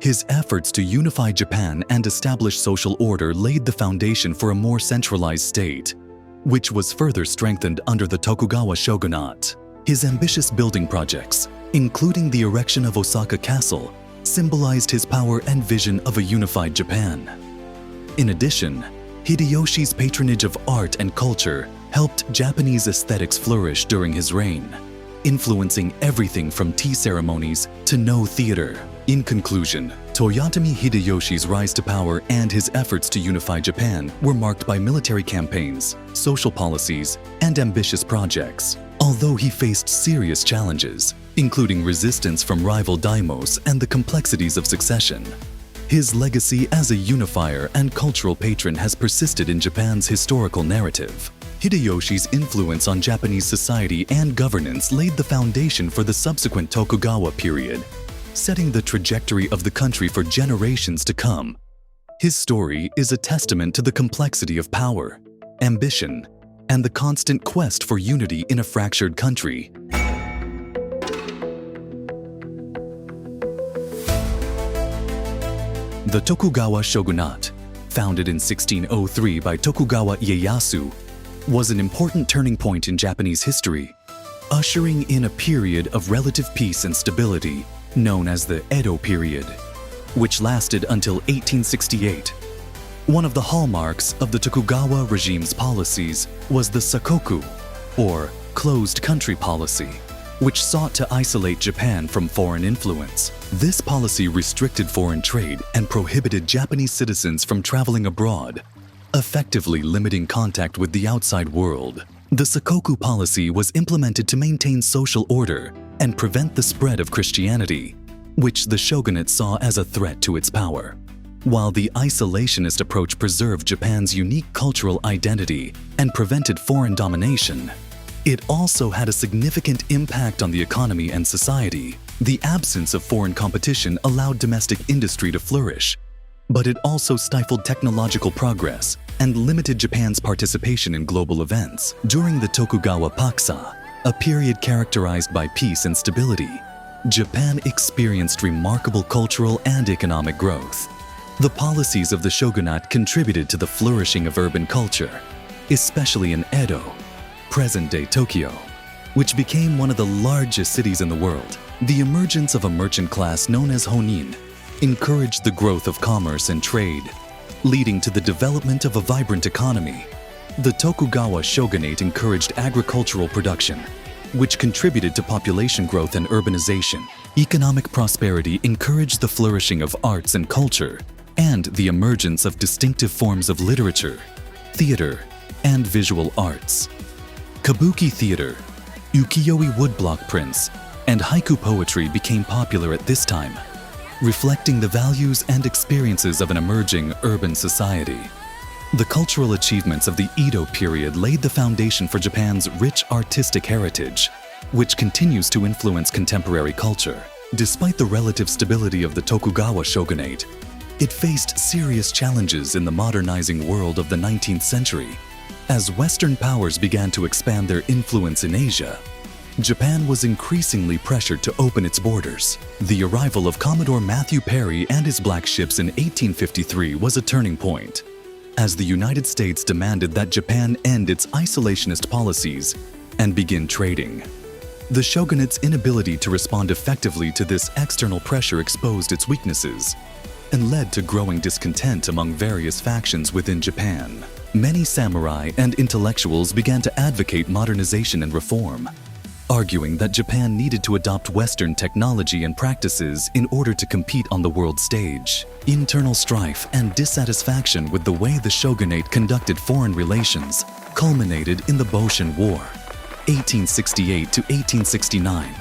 His efforts to unify Japan and establish social order laid the foundation for a more centralized state, which was further strengthened under the Tokugawa shogunate. His ambitious building projects, including the erection of Osaka Castle, symbolized his power and vision of a unified Japan. In addition, Hideyoshi's patronage of art and culture helped Japanese aesthetics flourish during his reign, influencing everything from tea ceremonies to Noh theater. In conclusion, Toyotomi Hideyoshi's rise to power and his efforts to unify Japan were marked by military campaigns, social policies, and ambitious projects. Although he faced serious challenges, including resistance from rival daimyos and the complexities of succession, his legacy as a unifier and cultural patron has persisted in Japan's historical narrative. Hideyoshi's influence on Japanese society and governance laid the foundation for the subsequent Tokugawa period, setting the trajectory of the country for generations to come. His story is a testament to the complexity of power, ambition, and the constant quest for unity in a fractured country. The Tokugawa shogunate, founded in 1603 by Tokugawa Ieyasu, was an important turning point in Japanese history, ushering in a period of relative peace and stability known as the Edo period, which lasted until 1868. One of the hallmarks of the Tokugawa regime's policies was the sakoku, or closed country policy, which sought to isolate Japan from foreign influence. This policy restricted foreign trade and prohibited Japanese citizens from traveling abroad, effectively limiting contact with the outside world. The sakoku policy was implemented to maintain social order and prevent the spread of Christianity, which the shogunate saw as a threat to its power. While the isolationist approach preserved Japan's unique cultural identity and prevented foreign domination, it also had a significant impact on the economy and society. The absence of foreign competition allowed domestic industry to flourish, but it also stifled technological progress and limited Japan's participation in global events. During the Tokugawa Paksa, a period characterized by peace and stability, Japan experienced remarkable cultural and economic growth. The policies of the shogunate contributed to the flourishing of urban culture, especially in Edo, present-day Tokyo, which became one of the largest cities in the world. The emergence of a merchant class known as honin encouraged the growth of commerce and trade, leading to the development of a vibrant economy. The Tokugawa shogunate encouraged agricultural production, which contributed to population growth and urbanization. Economic prosperity encouraged the flourishing of arts and culture, and the emergence of distinctive forms of literature, theater, and visual arts. Kabuki theater, ukiyo-e woodblock prints, and haiku poetry became popular at this time. reflecting the values and experiences of an emerging urban society. The cultural achievements of the Edo period laid the foundation for Japan's rich artistic heritage, which continues to influence contemporary culture. Despite the relative stability of the Tokugawa shogunate, it faced serious challenges in the modernizing world of the 19th century. As Western powers began to expand their influence in Asia, Japan was increasingly pressured to open its borders. The arrival of Commodore Matthew Perry and his black ships in 1853 was a turning point, as the United States demanded that Japan end its isolationist policies and begin trading. The shogunate's inability to respond effectively to this external pressure exposed its weaknesses and led to growing discontent among various factions within Japan. Many samurai and intellectuals began to advocate modernization and reform, arguing that Japan needed to adopt Western technology and practices in order to compete on the world stage. Internal strife and dissatisfaction with the way the shogunate conducted foreign relations culminated in the Boshin War, 1868 to 1869,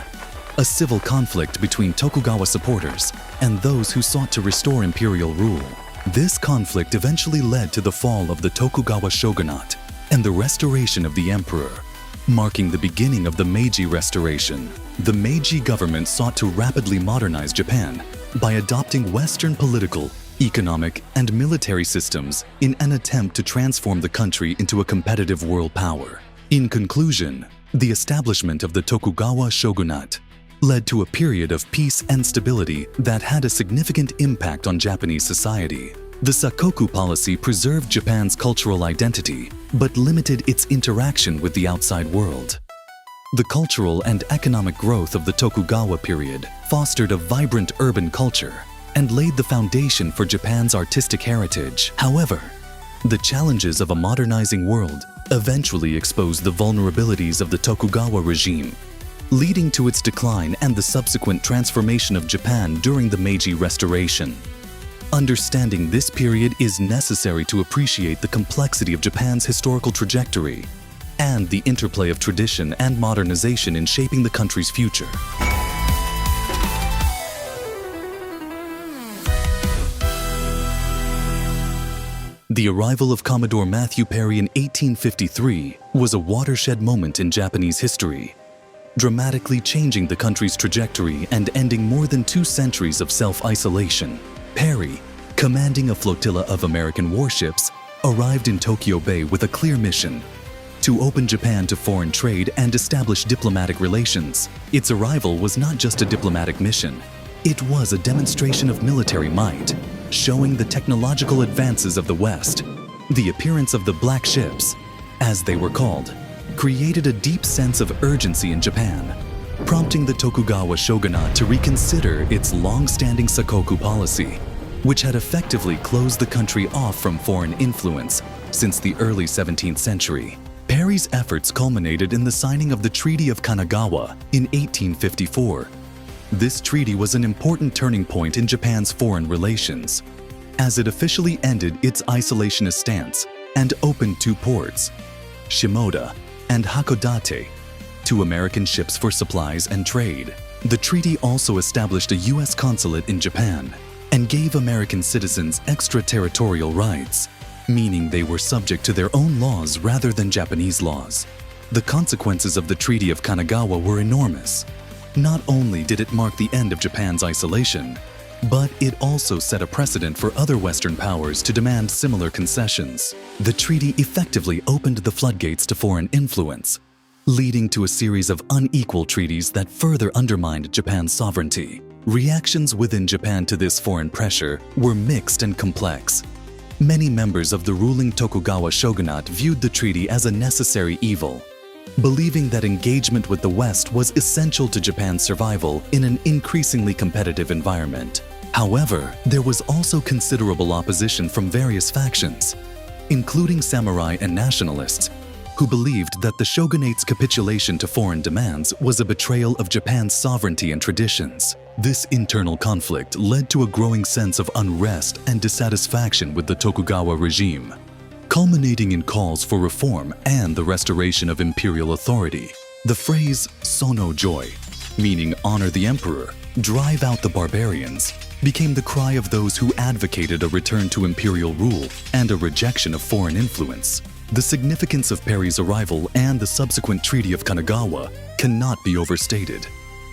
a civil conflict between Tokugawa supporters and those who sought to restore imperial rule. This conflict eventually led to the fall of the Tokugawa shogunate and the restoration of the emperor, marking the beginning of the Meiji Restoration. The Meiji government sought to rapidly modernize Japan by adopting Western political, economic, and military systems in an attempt to transform the country into a competitive world power. In conclusion, the establishment of the Tokugawa shogunate led to a period of peace and stability that had a significant impact on Japanese society. The Sakoku policy preserved Japan's cultural identity, but limited its interaction with the outside world. The cultural and economic growth of the Tokugawa period fostered a vibrant urban culture and laid the foundation for Japan's artistic heritage. However, the challenges of a modernizing world eventually exposed the vulnerabilities of the Tokugawa regime, leading to its decline and the subsequent transformation of Japan during the Meiji Restoration. Understanding this period is necessary to appreciate the complexity of Japan's historical trajectory and the interplay of tradition and modernization in shaping the country's future. The arrival of Commodore Matthew Perry in 1853 was a watershed moment in Japanese history, dramatically changing the country's trajectory and ending more than 2 centuries of self-isolation. Perry, commanding a flotilla of American warships, arrived in Tokyo Bay with a clear mission: to open Japan to foreign trade and establish diplomatic relations. Its arrival was not just a diplomatic mission, it was a demonstration of military might, showing the technological advances of the West. The appearance of the black ships, as they were called, created a deep sense of urgency in Japan, prompting the Tokugawa shogunate to reconsider its long-standing Sakoku policy, which had effectively closed the country off from foreign influence since the early 17th century. Perry's efforts culminated in the signing of the Treaty of Kanagawa in 1854. This treaty was an important turning point in Japan's foreign relations, as it officially ended its isolationist stance and opened 2 ports, Shimoda and Hakodate, to American ships for supplies and trade. The treaty also established a U.S. consulate in Japan and gave American citizens extraterritorial rights, meaning they were subject to their own laws rather than Japanese laws. The consequences of the Treaty of Kanagawa were enormous. Not only did it mark the end of Japan's isolation, but it also set a precedent for other Western powers to demand similar concessions. The treaty effectively opened the floodgates to foreign influence, leading to a series of unequal treaties that further undermined Japan's sovereignty. Reactions within Japan to this foreign pressure were mixed and complex. Many members of the ruling Tokugawa shogunate viewed the treaty as a necessary evil, believing that engagement with the West was essential to Japan's survival in an increasingly competitive environment. However, there was also considerable opposition from various factions, including samurai and nationalists, who believed that the shogunate's capitulation to foreign demands was a betrayal of Japan's sovereignty and traditions. This internal conflict led to a growing sense of unrest and dissatisfaction with the Tokugawa regime, culminating in calls for reform and the restoration of imperial authority. The phrase "sono joy," meaning honor the emperor, drive out the barbarians, became the cry of those who advocated a return to imperial rule and a rejection of foreign influence. The significance of Perry's arrival and the subsequent Treaty of Kanagawa cannot be overstated.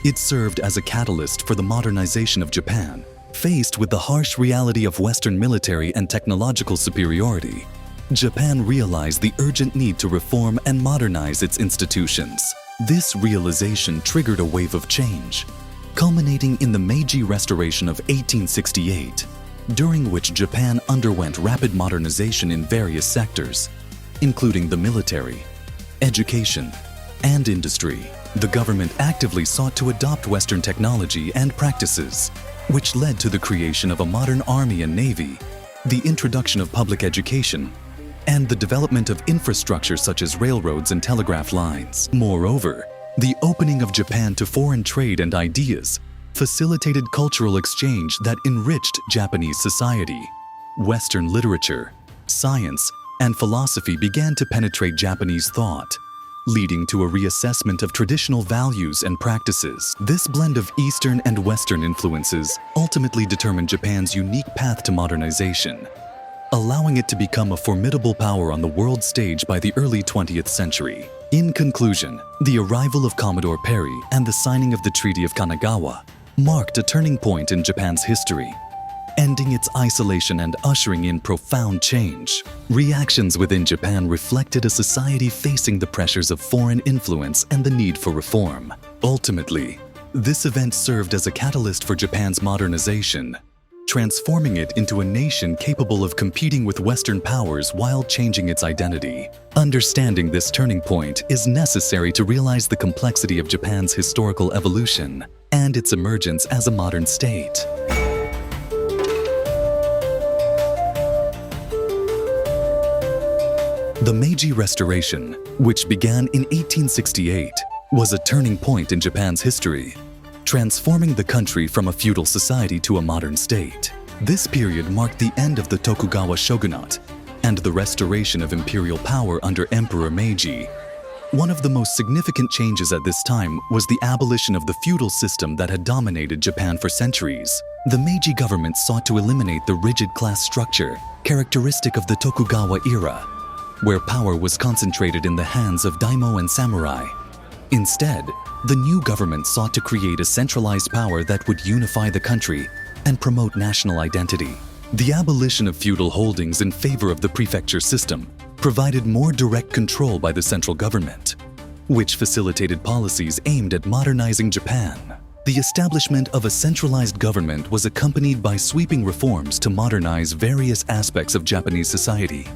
It served as a catalyst for the modernization of Japan, faced with the harsh reality of Western military and technological superiority. Japan realized the urgent need to reform and modernize its institutions. This realization triggered a wave of change, culminating in the Meiji Restoration of 1868, during which Japan underwent rapid modernization in various sectors, including the military, education, and industry. The government actively sought to adopt Western technology and practices, which led to the creation of a modern army and navy, the introduction of public education, and the development of infrastructure such as railroads and telegraph lines. Moreover, the opening of Japan to foreign trade and ideas facilitated cultural exchange that enriched Japanese society. Western literature, science, and philosophy began to penetrate Japanese thought, leading to a reassessment of traditional values and practices. This blend of Eastern and Western influences ultimately determined Japan's unique path to modernization, allowing it to become a formidable power on the world stage by the early 20th century. In conclusion, the arrival of Commodore Perry and the signing of the Treaty of Kanagawa marked a turning point in Japan's history, ending its isolation and ushering in profound change. Reactions within Japan reflected a society facing the pressures of foreign influence and the need for reform. Ultimately, this event served as a catalyst for Japan's modernization, transforming it into a nation capable of competing with Western powers while changing its identity. Understanding this turning point is necessary to realize the complexity of Japan's historical evolution and its emergence as a modern state. The Meiji Restoration, which began in 1868, was a turning point in Japan's history, transforming the country from a feudal society to a modern state. This period marked the end of the Tokugawa shogunate and the restoration of imperial power under Emperor Meiji. One of the most significant changes at this time was the abolition of the feudal system that had dominated Japan for centuries. The Meiji government sought to eliminate the rigid class structure characteristic of the Tokugawa era, where power was concentrated in the hands of daimyo and samurai. Instead, the new government sought to create a centralized power that would unify the country and promote national identity. The abolition of feudal holdings in favor of the prefecture system provided more direct control by the central government, which facilitated policies aimed at modernizing Japan. The establishment of a centralized government was accompanied by sweeping reforms to modernize various aspects of Japanese society.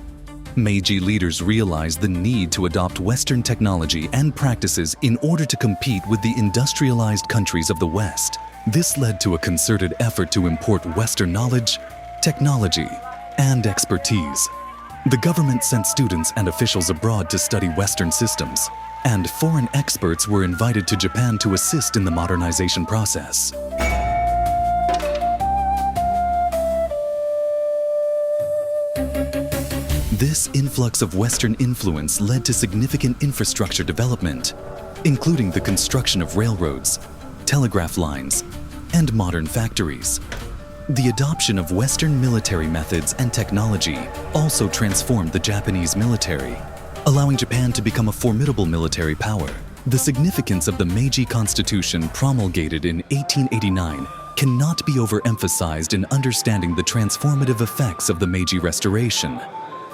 Meiji leaders realized the need to adopt Western technology and practices in order to compete with the industrialized countries of the West. This led to a concerted effort to import Western knowledge, technology, and expertise. The government sent students and officials abroad to study Western systems, and foreign experts were invited to Japan to assist in the modernization process. This influx of Western influence led to significant infrastructure development, including the construction of railroads, telegraph lines, and modern factories. The adoption of Western military methods and technology also transformed the Japanese military, allowing Japan to become a formidable military power. The significance of the Meiji Constitution promulgated in 1889 cannot be overemphasized in understanding the transformative effects of the Meiji Restoration.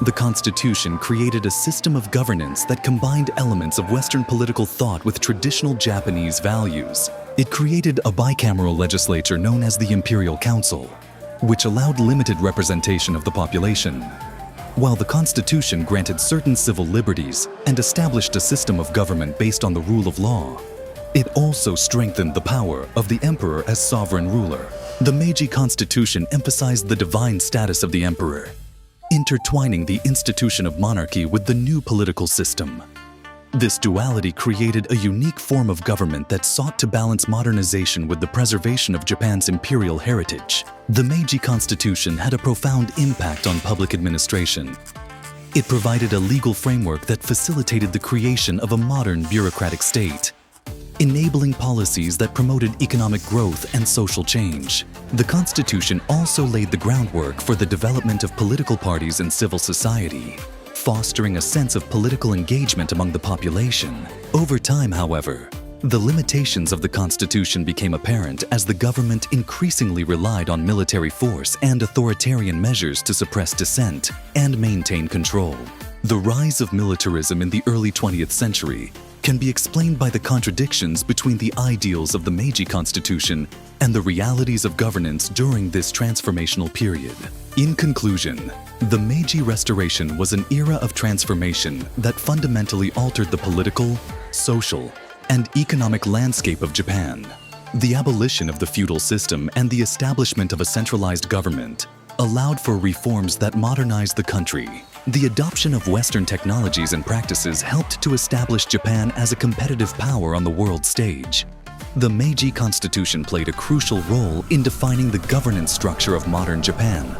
The Constitution created a system of governance that combined elements of Western political thought with traditional Japanese values. It created a bicameral legislature known as the Imperial Council, which allowed limited representation of the population. While the Constitution granted certain civil liberties and established a system of government based on the rule of law, it also strengthened the power of the emperor as sovereign ruler. The Meiji Constitution emphasized the divine status of the emperor, intertwining the institution of monarchy with the new political system. This duality created a unique form of government that sought to balance modernization with the preservation of Japan's imperial heritage. The Meiji Constitution had a profound impact on public administration. It provided a legal framework that facilitated the creation of a modern bureaucratic state, enabling policies that promoted economic growth and social change. The constitution also laid the groundwork for the development of political parties and civil society, fostering a sense of political engagement among the population. Over time, however, the limitations of the constitution became apparent as the government increasingly relied on military force and authoritarian measures to suppress dissent and maintain control. The rise of militarism in the early 20th century can be explained by the contradictions between the ideals of the Meiji Constitution and the realities of governance during this transformational period. In conclusion, the Meiji Restoration was an era of transformation that fundamentally altered the political, social, and economic landscape of Japan. The abolition of the feudal system and the establishment of a centralized government allowed for reforms that modernized the country. The adoption of Western technologies and practices helped to establish Japan as a competitive power on the world stage. The Meiji Constitution played a crucial role in defining the governance structure of modern Japan,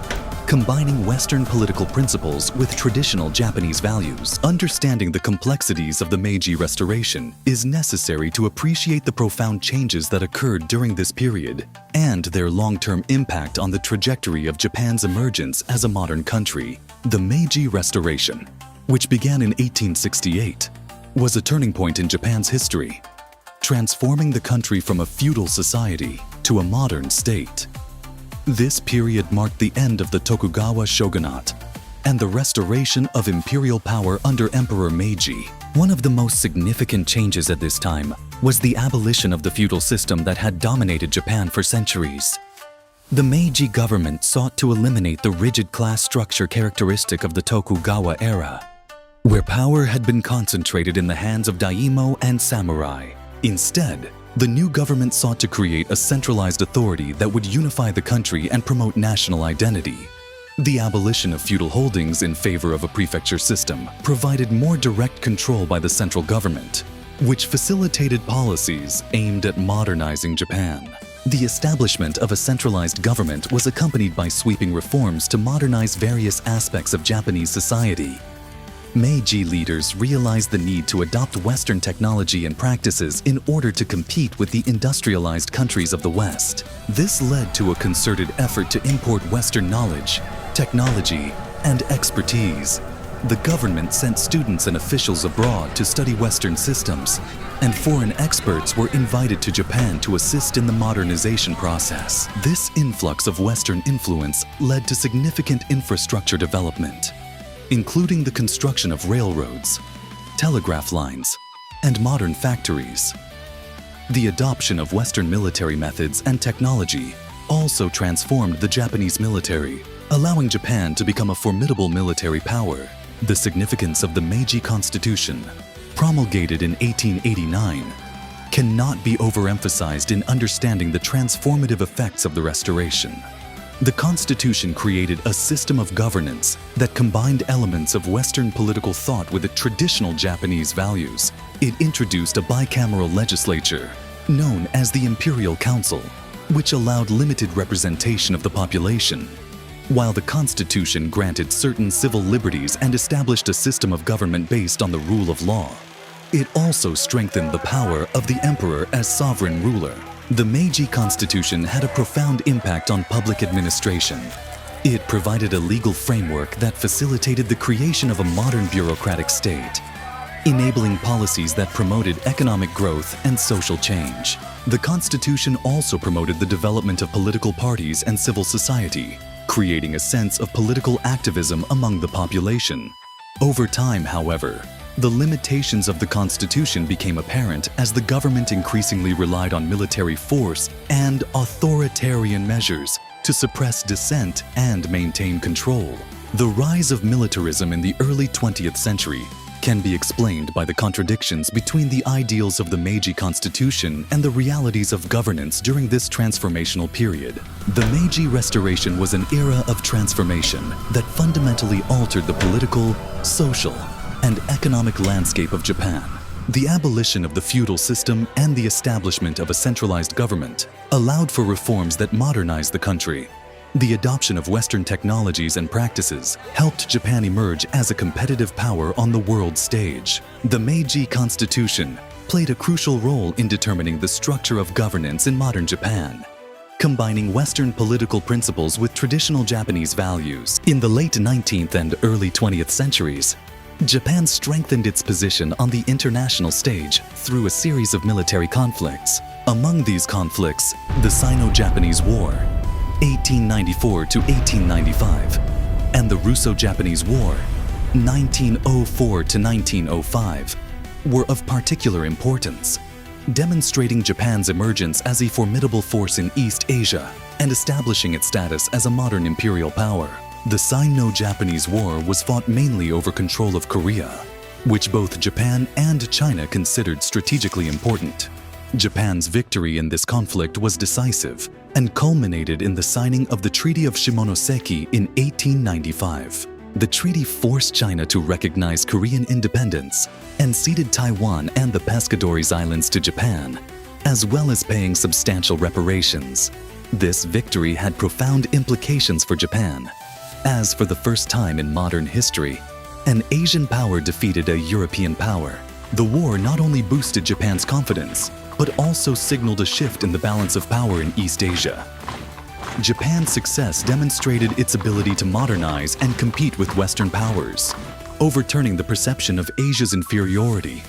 combining Western political principles with traditional Japanese values. Understanding the complexities of the Meiji Restoration is necessary to appreciate the profound changes that occurred during this period and their long-term impact on the trajectory of Japan's emergence as a modern country. The Meiji Restoration, which began in 1868, was a turning point in Japan's history, transforming the country from a feudal society to a modern state. This period marked the end of the Tokugawa shogunate and the restoration of imperial power under Emperor Meiji. One of the most significant changes at this time was the abolition of the feudal system that had dominated Japan for centuries. The Meiji government sought to eliminate the rigid class structure characteristic of the Tokugawa era, where power had been concentrated in the hands of daimyo and samurai. Instead, the new government sought to create a centralized authority that would unify the country and promote national identity. The abolition of feudal holdings in favor of a prefecture system provided more direct control by the central government, which facilitated policies aimed at modernizing Japan. The establishment of a centralized government was accompanied by sweeping reforms to modernize various aspects of Japanese society. Meiji leaders realized the need to adopt Western technology and practices in order to compete with the industrialized countries of the West. This led to a concerted effort to import Western knowledge, technology, and expertise. The government sent students and officials abroad to study Western systems, and foreign experts were invited to Japan to assist in the modernization process. This influx of Western influence led to significant infrastructure development, including the construction of railroads, telegraph lines, and modern factories. The adoption of Western military methods and technology also transformed the Japanese military, allowing Japan to become a formidable military power. The significance of the Meiji Constitution, promulgated in 1889, cannot be overemphasized in understanding the transformative effects of the Restoration. The Constitution created a system of governance that combined elements of Western political thought with the traditional Japanese values. It introduced a bicameral legislature, known as the Imperial Council, which allowed limited representation of the population. While the Constitution granted certain civil liberties and established a system of government based on the rule of law, it also strengthened the power of the emperor as sovereign ruler. The Meiji Constitution had a profound impact on public administration. It provided a legal framework that facilitated the creation of a modern bureaucratic state, enabling policies that promoted economic growth and social change. The Constitution also promoted the development of political parties and civil society, creating a sense of political activism among the population. Over time, however, the limitations of the Constitution became apparent as the government increasingly relied on military force and authoritarian measures to suppress dissent and maintain control. The rise of militarism in the early 20th century can be explained by the contradictions between the ideals of the Meiji Constitution and the realities of governance during this transformational period. The Meiji Restoration was an era of transformation that fundamentally altered the political, social, and economic landscape of Japan. The abolition of the feudal system and the establishment of a centralized government allowed for reforms that modernized the country. The adoption of Western technologies and practices helped Japan emerge as a competitive power on the world stage. The Meiji Constitution played a crucial role in determining the structure of governance in modern Japan. combining Western political principles with traditional Japanese values. In the late 19th and early 20th centuries, Japan strengthened its position on the international stage through a series of military conflicts. Among these conflicts, the Sino-Japanese War, 1894 to 1895, and the Russo-Japanese War, 1904 to 1905, were of particular importance, demonstrating Japan's emergence as a formidable force in East Asia and establishing its status as a modern imperial power. The Sino-Japanese War was fought mainly over control of Korea, which both Japan and China considered strategically important. Japan's victory in this conflict was decisive and culminated in the signing of the Treaty of Shimonoseki in 1895. The treaty forced China to recognize Korean independence and ceded Taiwan and the Pescadores Islands to Japan, as well as paying substantial reparations. This victory had profound implications for Japan, as for the first time in modern history, an Asian power defeated a European power. The war not only boosted Japan's confidence, but also signaled a shift in the balance of power in East Asia. Japan's success demonstrated its ability to modernize and compete with Western powers, overturning the perception of Asia's inferiority.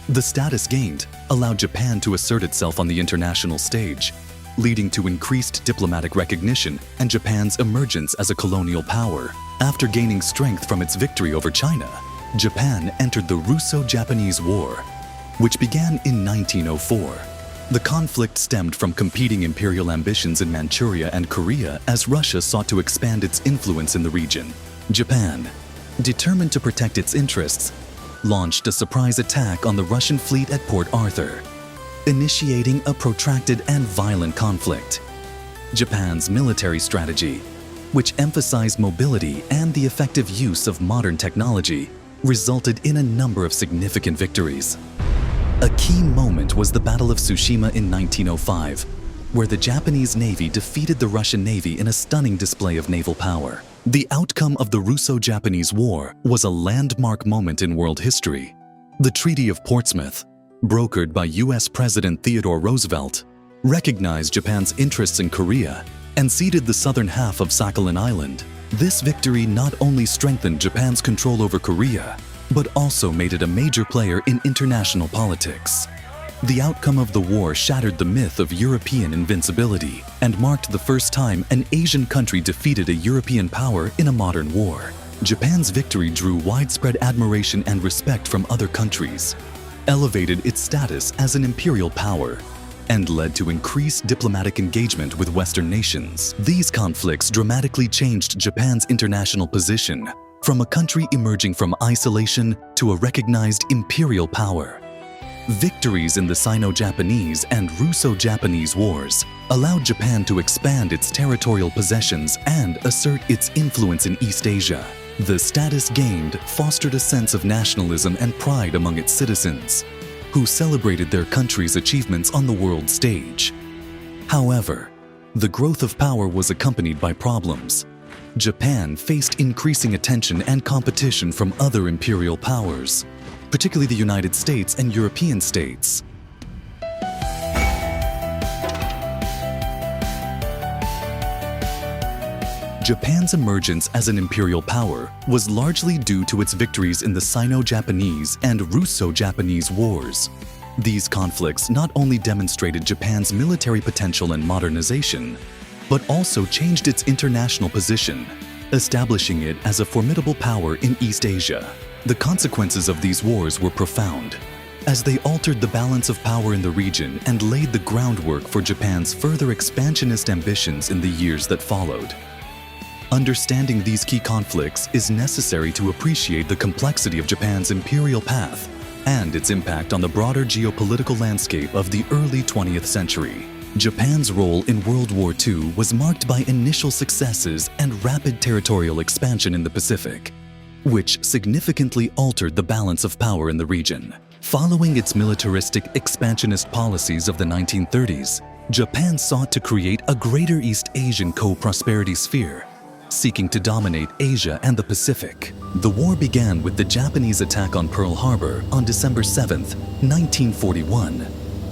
The status gained allowed Japan to assert itself on the international stage, leading to increased diplomatic recognition and Japan's emergence as a colonial power. After gaining strength from its victory over China, Japan entered the Russo-Japanese War, which began in 1904. The conflict stemmed from competing imperial ambitions in Manchuria and Korea as Russia sought to expand its influence in the region. Japan, determined to protect its interests, launched a surprise attack on the Russian fleet at Port Arthur, initiating a protracted and violent conflict. Japan's military strategy, which emphasized mobility and the effective use of modern technology, resulted in a number of significant victories. A key moment was the Battle of Tsushima in 1905, where the Japanese Navy defeated the Russian Navy in a stunning display of naval power. The outcome of the Russo-Japanese War was a landmark moment in world history. The Treaty of Portsmouth, brokered by US President Theodore Roosevelt, recognized Japan's interests in Korea and ceded the southern half of Sakhalin Island. This victory not only strengthened Japan's control over Korea, but also made it a major player in international politics. The outcome of the war shattered the myth of European invincibility and marked the first time an Asian country defeated a European power in a modern war. Japan's victory drew widespread admiration and respect from other countries, elevated its status as an imperial power, and led to increased diplomatic engagement with Western nations. These conflicts dramatically changed Japan's international position, from a country emerging from isolation to a recognized imperial power. Victories in the Sino-Japanese and Russo-Japanese wars allowed Japan to expand its territorial possessions and assert its influence in East Asia. The status gained fostered a sense of nationalism and pride among its citizens, who celebrated their country's achievements on the world stage. However, the growth of power was accompanied by problems. Japan faced increasing attention and competition from other imperial powers, particularly the United States and European states. Japan's emergence as an imperial power was largely due to its victories in the Sino-Japanese and Russo-Japanese wars. These conflicts not only demonstrated Japan's military potential and modernization, but also changed its international position, establishing it as a formidable power in East Asia. The consequences of these wars were profound, as they altered the balance of power in the region and laid the groundwork for Japan's further expansionist ambitions in the years that followed. Understanding these key conflicts is necessary to appreciate the complexity of Japan's imperial path and its impact on the broader geopolitical landscape of the early 20th century. Japan's role in World War II was marked by initial successes and rapid territorial expansion in the Pacific, which significantly altered the balance of power in the region. Following its militaristic expansionist policies of the 1930s, Japan sought to create a greater East Asian co-prosperity sphere, seeking to dominate Asia and the Pacific. The war began with the Japanese attack on Pearl Harbor on December 7, 1941,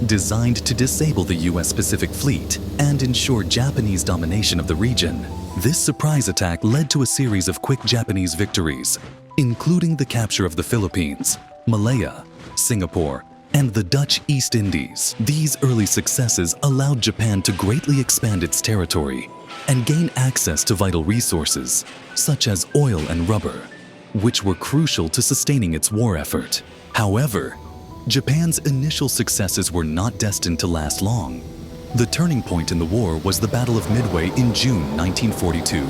designed to disable the US Pacific Fleet and ensure Japanese domination of the region. This surprise attack led to a series of quick Japanese victories, including the capture of the Philippines, Malaya, Singapore, and the Dutch East Indies. These early successes allowed Japan to greatly expand its territory and gain access to vital resources, such as oil and rubber, which were crucial to sustaining its war effort. However, Japan's initial successes were not destined to last long. The turning point in the war was the Battle of Midway in June 1942,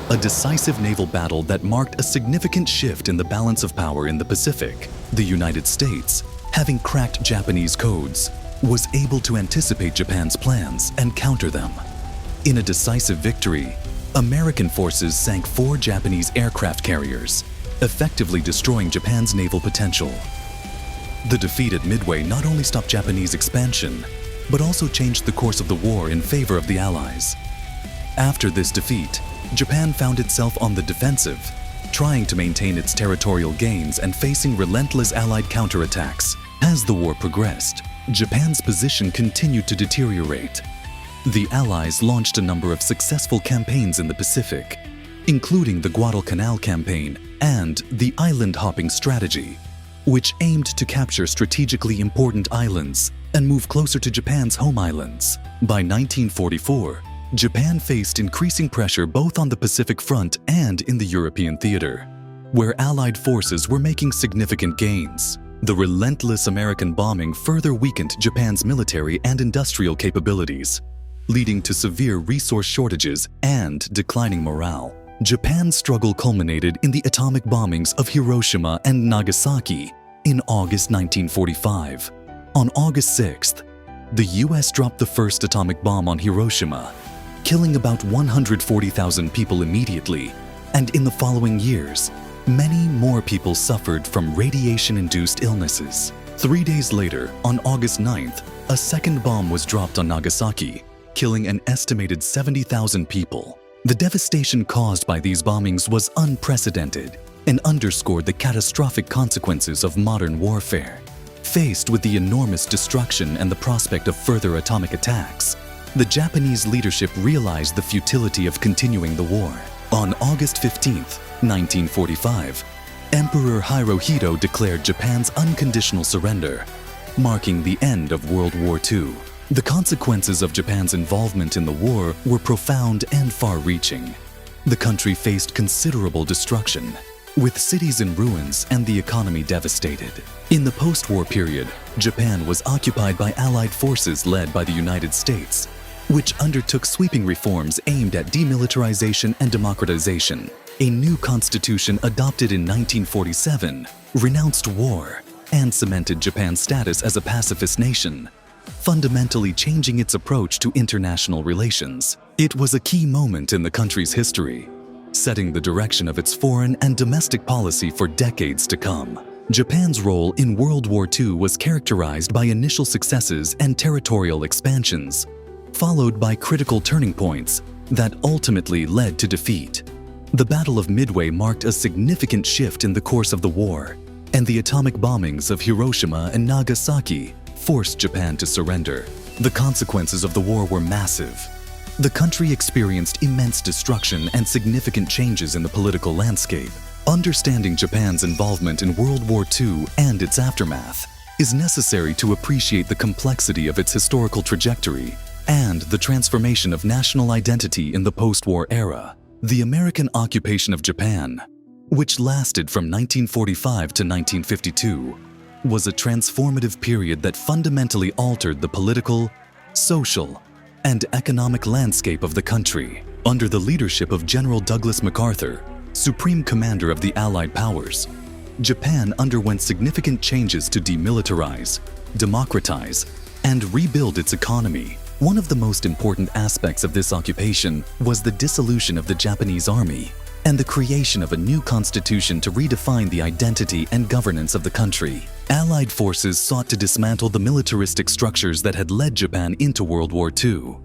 a decisive naval battle that marked a significant shift in the balance of power in the Pacific. The United States, having cracked Japanese codes, was able to anticipate Japan's plans and counter them. In a decisive victory, American forces sank 4 Japanese aircraft carriers, effectively destroying Japan's naval potential. The defeat at Midway not only stopped Japanese expansion, but also changed the course of the war in favor of the Allies. After this defeat, Japan found itself on the defensive, trying to maintain its territorial gains and facing relentless Allied counterattacks. As the war progressed, Japan's position continued to deteriorate. The Allies launched a number of successful campaigns in the Pacific, including the Guadalcanal campaign and the island hopping strategy, which aimed to capture strategically important islands and move closer to Japan's home islands. By 1944, Japan faced increasing pressure both on the Pacific front and in the European theater, where Allied forces were making significant gains. The relentless American bombing further weakened Japan's military and industrial capabilities, leading to severe resource shortages and declining morale. Japan's struggle culminated in the atomic bombings of Hiroshima and Nagasaki in August 1945. On August 6th, the US dropped the first atomic bomb on Hiroshima, killing about 140,000 people immediately, and in the following years, many more people suffered from radiation-induced illnesses. 3 days later, on August 9th, a second bomb was dropped on Nagasaki, killing an estimated 70,000 people. The devastation caused by these bombings was unprecedented and underscored the catastrophic consequences of modern warfare. Faced with the enormous destruction and the prospect of further atomic attacks, the Japanese leadership realized the futility of continuing the war. On August 15, 1945, Emperor Hirohito declared Japan's unconditional surrender, marking the end of World War II. The consequences of Japan's involvement in the war were profound and far-reaching. The country faced considerable destruction, with cities in ruins and the economy devastated. In the post-war period, Japan was occupied by Allied forces led by the United States, which undertook sweeping reforms aimed at demilitarization and democratization. A new constitution adopted in 1947 renounced war and cemented Japan's status as a pacifist nation, fundamentally changing its approach to international relations. It was a key moment in the country's history, setting the direction of its foreign and domestic policy for decades to come. Japan's role in World War II was characterized by initial successes and territorial expansions, followed by critical turning points that ultimately led to defeat. The Battle of Midway marked a significant shift in the course of the war, and the atomic bombings of Hiroshima and Nagasaki forced Japan to surrender. The consequences of the war were massive. The country experienced immense destruction and significant changes in the political landscape. Understanding Japan's involvement in World War II and its aftermath is necessary to appreciate the complexity of its historical trajectory and the transformation of national identity in the post-war era. The American occupation of Japan, which lasted from 1945 to 1952, was a transformative period that fundamentally altered the political, social, and economic landscape of the country. Under the leadership of General Douglas MacArthur, Supreme Commander of the Allied Powers, Japan underwent significant changes to demilitarize, democratize, and rebuild its economy. One of the most important aspects of this occupation was the dissolution of the Japanese army and the creation of a new constitution to redefine the identity and governance of the country. Allied forces sought to dismantle the militaristic structures that had led Japan into World War II.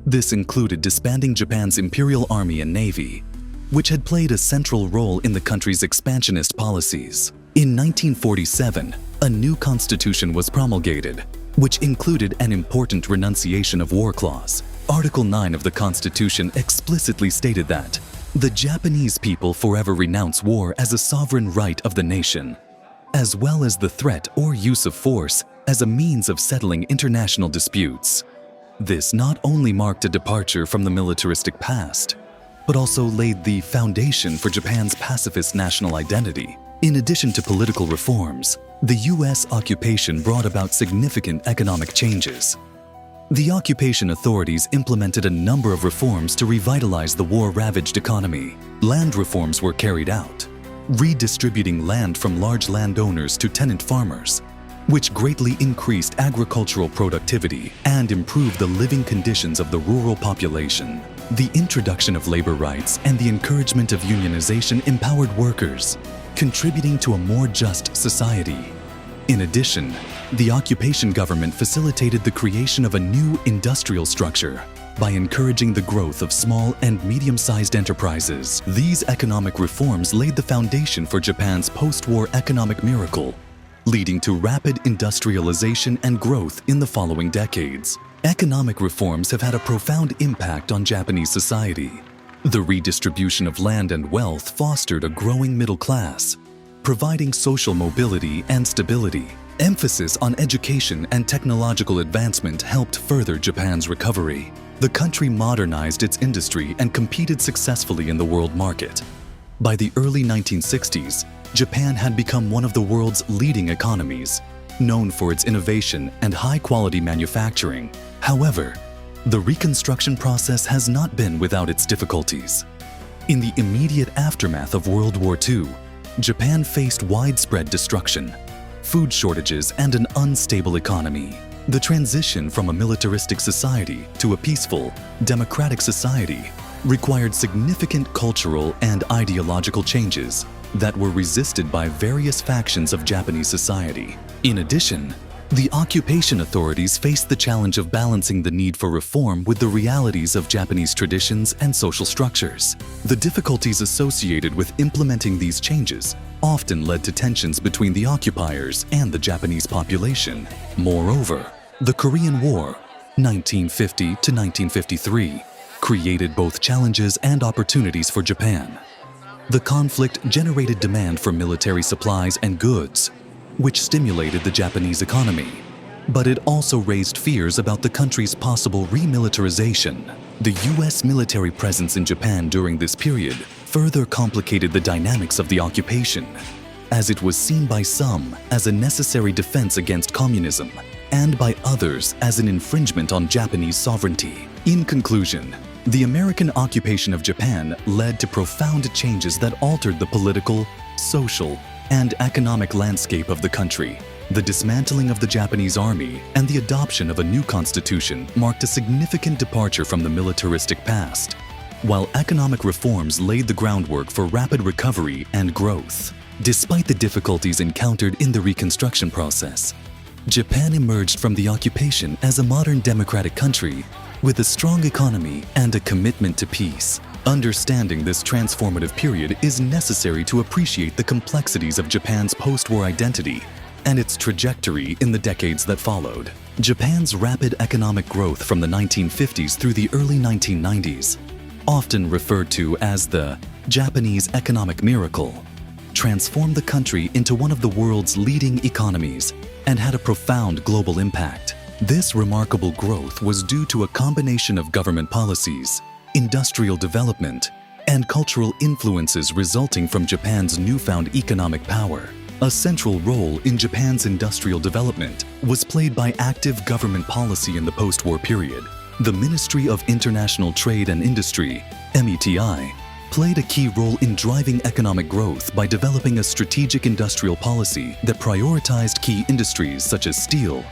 This included disbanding Japan's Imperial Army and Navy, which had played a central role in the country's expansionist policies. In 1947, a new constitution was promulgated, which included an important renunciation of war clause. Article 9 of the Constitution explicitly stated that the Japanese people forever renounce war as a sovereign right of the nation, as well as the threat or use of force as a means of settling international disputes. This not only marked a departure from the militaristic past, but also laid the foundation for Japan's pacifist national identity. In addition to political reforms, the U.S. occupation brought about significant economic changes. The occupation authorities implemented a number of reforms to revitalize the war-ravaged economy. Land reforms were carried out, redistributing land from large landowners to tenant farmers, which greatly increased agricultural productivity and improved the living conditions of the rural population. The introduction of labor rights and the encouragement of unionization empowered workers, contributing to a more just society. In addition, the occupation government facilitated the creation of a new industrial structure by encouraging the growth of small and medium-sized enterprises. These economic reforms laid the foundation for Japan's post-war economic miracle, leading to rapid industrialization and growth in the following decades. Economic reforms have had a profound impact on Japanese society. The redistribution of land and wealth fostered a growing middle class, providing social mobility and stability. Emphasis on education and technological advancement helped further Japan's recovery. The country modernized its industry and competed successfully in the world market. By the early 1960s, Japan had become one of the world's leading economies, known for its innovation and high-quality manufacturing. However, the reconstruction process has not been without its difficulties. In the immediate aftermath of World War II, Japan faced widespread destruction, food shortages, and an unstable economy. The transition from a militaristic society to a peaceful, democratic society required significant cultural and ideological changes that were resisted by various factions of Japanese society. In addition, the occupation authorities faced the challenge of balancing the need for reform with the realities of Japanese traditions and social structures. The difficulties associated with implementing these changes often led to tensions between the occupiers and the Japanese population. Moreover, the Korean War, 1950 to 1953, created both challenges and opportunities for Japan. The conflict generated demand for military supplies and goods, which stimulated the Japanese economy. But it also raised fears about the country's possible remilitarization. The U.S. military presence in Japan during this period further complicated the dynamics of the occupation, as it was seen by some as a necessary defense against communism and by others as an infringement on Japanese sovereignty. In conclusion, the American occupation of Japan led to profound changes that altered the political, social, and economic landscape of the country. The dismantling of the Japanese army and the adoption of a new constitution marked a significant departure from the militaristic past, while economic reforms laid the groundwork for rapid recovery and growth. Despite the difficulties encountered in the reconstruction process, Japan emerged from the occupation as a modern democratic country with a strong economy and a commitment to peace. Understanding this transformative period is necessary to appreciate the complexities of Japan's post-war identity and its trajectory in the decades that followed. Japan's rapid economic growth from the 1950s through the early 1990s, often referred to as the Japanese economic miracle, transformed the country into one of the world's leading economies and had a profound global impact. This remarkable growth was due to a combination of government policies, industrial development, and cultural influences resulting from Japan's newfound economic power. A central role in Japan's industrial development was played by active government policy in the post-war period. The Ministry of International Trade and Industry, METI, played a key role in driving economic growth by developing a strategic industrial policy that prioritized key industries such as steel,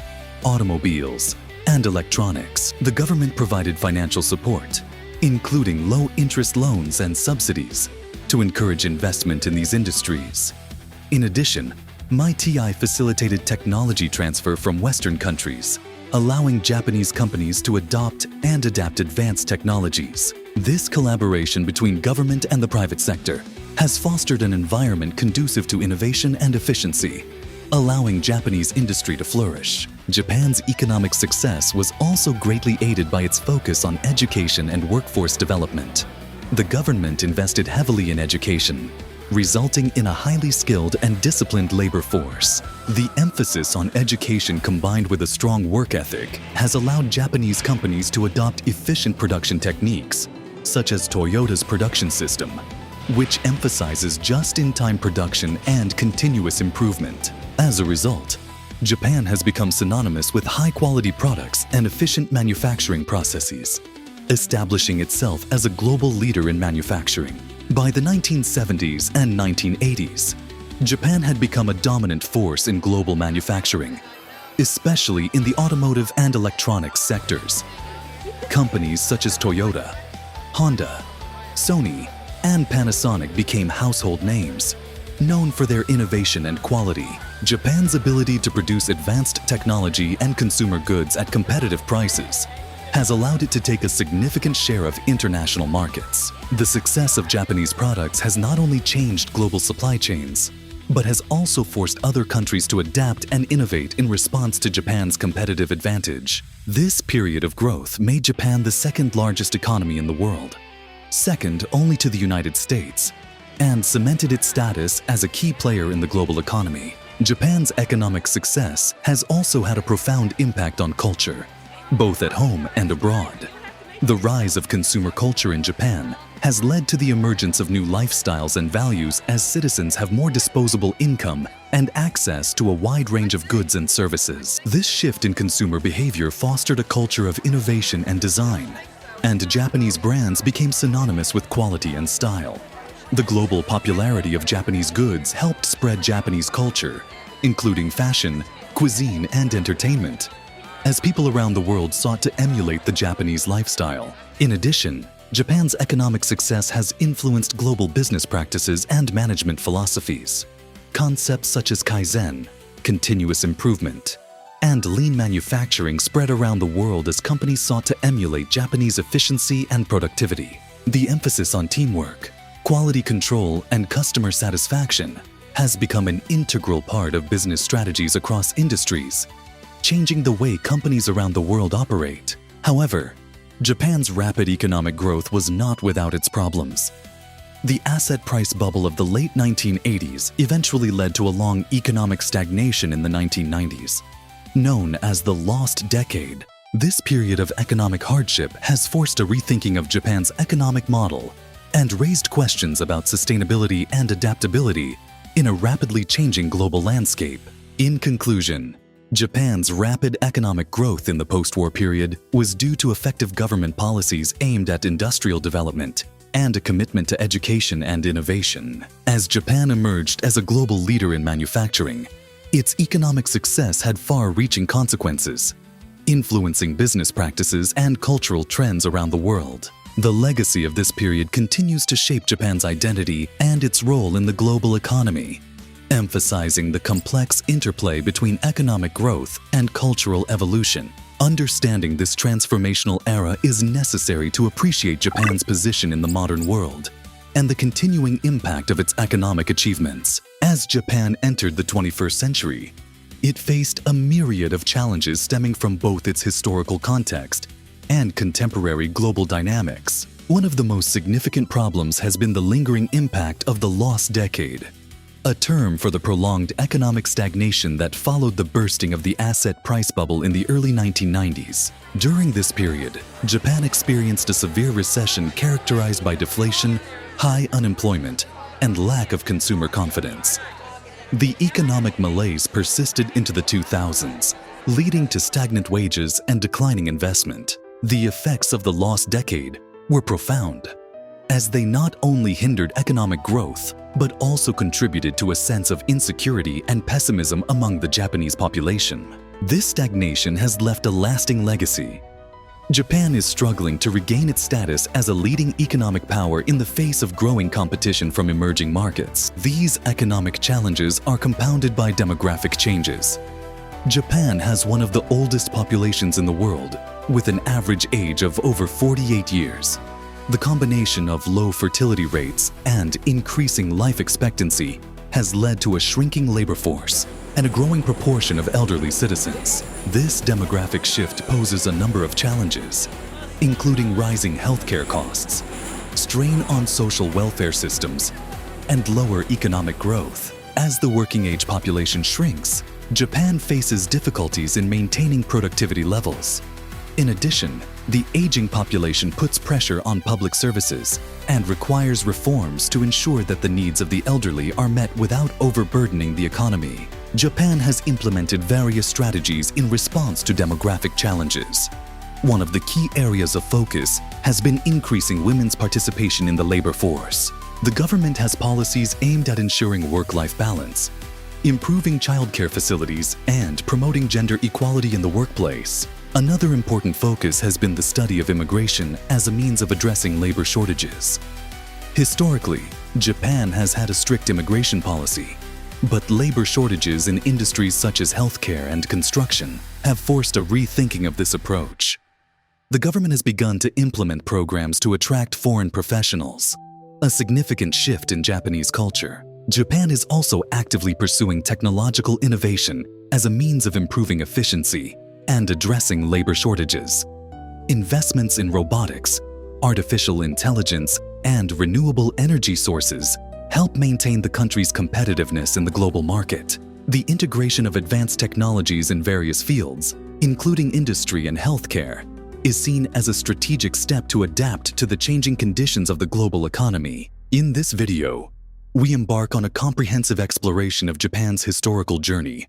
automobiles, and electronics. The government provided financial support, including low-interest loans and subsidies, to encourage investment in these industries. In addition, METI facilitated technology transfer from Western countries, allowing Japanese companies to adopt and adapt advanced technologies. This collaboration between government and the private sector has fostered an environment conducive to innovation and efficiency, allowing Japanese industry to flourish. Japan's economic success was also greatly aided by its focus on education and workforce development. The government invested heavily in education, resulting in a highly skilled and disciplined labor force. The emphasis on education combined with a strong work ethic has allowed Japanese companies to adopt efficient production techniques, such as Toyota's production system, which emphasizes just-in-time production and continuous improvement. As a result, Japan has become synonymous with high-quality products and efficient manufacturing processes, establishing itself as a global leader in manufacturing. By the 1970s and 1980s, Japan had become a dominant force in global manufacturing, especially in the automotive and electronics sectors. Companies such as Toyota, Honda, Sony, and Panasonic became household names, known for their innovation and quality. Japan's ability to produce advanced technology and consumer goods at competitive prices has allowed it to take a significant share of international markets. The success of Japanese products has not only changed global supply chains, but has also forced other countries to adapt and innovate in response to Japan's competitive advantage. This period of growth made Japan the second largest economy in the world, second only to the United States, and cemented its status as a key player in the global economy. Japan's economic success has also had a profound impact on culture, both at home and abroad. The rise of consumer culture in Japan has led to the emergence of new lifestyles and values as citizens have more disposable income and access to a wide range of goods and services. This shift in consumer behavior fostered a culture of innovation and design, and Japanese brands became synonymous with quality and style. The global popularity of Japanese goods helped spread Japanese culture, including fashion, cuisine, and entertainment, as people around the world sought to emulate the Japanese lifestyle. In addition, Japan's economic success has influenced global business practices and management philosophies. Concepts such as Kaizen, continuous improvement, and lean manufacturing spread around the world as companies sought to emulate Japanese efficiency and productivity. The emphasis on teamwork, quality control, and customer satisfaction has become an integral part of business strategies across industries, changing the way companies around the world operate. However, Japan's rapid economic growth was not without its problems. The asset price bubble of the late 1980s eventually led to a long economic stagnation in the 1990s. Known as the Lost Decade, this period of economic hardship has forced a rethinking of Japan's economic model and raised questions about sustainability and adaptability in a rapidly changing global landscape. In conclusion, Japan's rapid economic growth in the post-war period was due to effective government policies aimed at industrial development and a commitment to education and innovation. As Japan emerged as a global leader in manufacturing, its economic success had far-reaching consequences, influencing business practices and cultural trends around the world. The legacy of this period continues to shape Japan's identity and its role in the global economy, emphasizing the complex interplay between economic growth and cultural evolution. Understanding this transformational era is necessary to appreciate Japan's position in the modern world and the continuing impact of its economic achievements. As Japan entered the 21st century, it faced a myriad of challenges stemming from both its historical context and contemporary global dynamics. One of the most significant problems has been the lingering impact of the lost decade, a term for the prolonged economic stagnation that followed the bursting of the asset price bubble in the early 1990s. During this period, Japan experienced a severe recession characterized by deflation, high unemployment, and lack of consumer confidence. The economic malaise persisted into the 2000s, leading to stagnant wages and declining investment. The effects of the lost decade were profound, as they not only hindered economic growth, but also contributed to a sense of insecurity and pessimism among the Japanese population. This stagnation has left a lasting legacy. Japan is struggling to regain its status as a leading economic power in the face of growing competition from emerging markets. These economic challenges are compounded by demographic changes. Japan has one of the oldest populations in the world, with an average age of over 48 years. The combination of low fertility rates and increasing life expectancy has led to a shrinking labor force, and a growing proportion of elderly citizens. This demographic shift poses a number of challenges, including rising healthcare costs, strain on social welfare systems, and lower economic growth. As the working-age population shrinks, Japan faces difficulties in maintaining productivity levels. In addition, the aging population puts pressure on public services and requires reforms to ensure that the needs of the elderly are met without overburdening the economy. Japan has implemented various strategies in response to demographic challenges. One of the key areas of focus has been increasing women's participation in the labor force. The government has policies aimed at ensuring work-life balance, improving childcare facilities, and promoting gender equality in the workplace. Another important focus has been the study of immigration as a means of addressing labor shortages. Historically, Japan has had a strict immigration policy, but labor shortages in industries such as healthcare and construction have forced a rethinking of this approach. The government has begun to implement programs to attract foreign professionals, a significant shift in Japanese culture. Japan is also actively pursuing technological innovation as a means of improving efficiency and addressing labor shortages. Investments in robotics, artificial intelligence, and renewable energy sources help maintain the country's competitiveness in the global market. The integration of advanced technologies in various fields, including industry and healthcare, is seen as a strategic step to adapt to the changing conditions of the global economy. In this video, we embark on a comprehensive exploration of Japan's historical journey,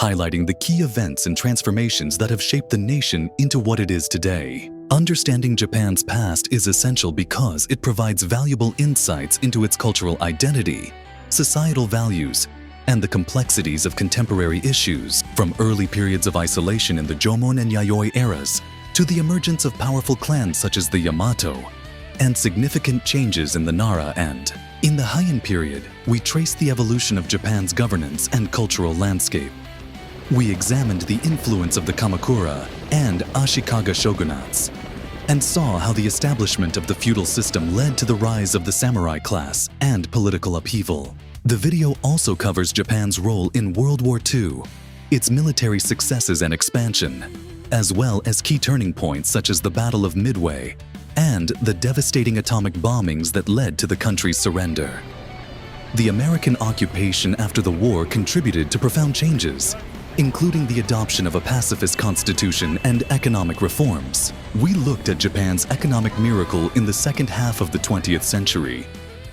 highlighting the key events and transformations that have shaped the nation into what it is today. Understanding Japan's past is essential because it provides valuable insights into its cultural identity, societal values, and the complexities of contemporary issues, from early periods of isolation in the Jomon and Yayoi eras to the emergence of powerful clans such as the Yamato, and significant changes in the Nara and in the Heian period, we trace the evolution of Japan's governance and cultural landscape. We examined the influence of the Kamakura and Ashikaga shogunates, and saw how the establishment of the feudal system led to the rise of the samurai class and political upheaval. The video also covers Japan's role in World War II, its military successes and expansion, as well as key turning points such as the Battle of Midway and the devastating atomic bombings that led to the country's surrender. The American occupation after the war contributed to profound changes, including the adoption of a pacifist constitution and economic reforms. We looked at Japan's economic miracle in the second half of the 20th century,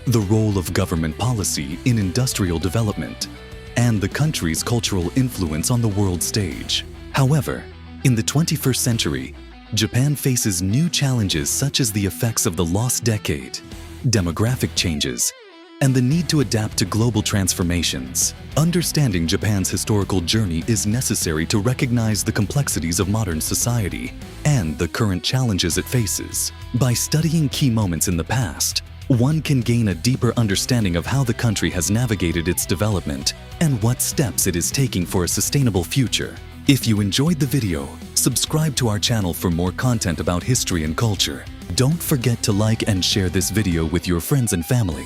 the role of government policy in industrial development, and the country's cultural influence on the world stage. However, in the 21st century, Japan faces new challenges such as the effects of the lost decade, demographic changes, and the need to adapt to global transformations. Understanding Japan's historical journey is necessary to recognize the complexities of modern society and the current challenges it faces. By studying key moments in the past, one can gain a deeper understanding of how the country has navigated its development and what steps it is taking for a sustainable future. If you enjoyed the video, subscribe to our channel for more content about history and culture. Don't forget to like and share this video with your friends and family.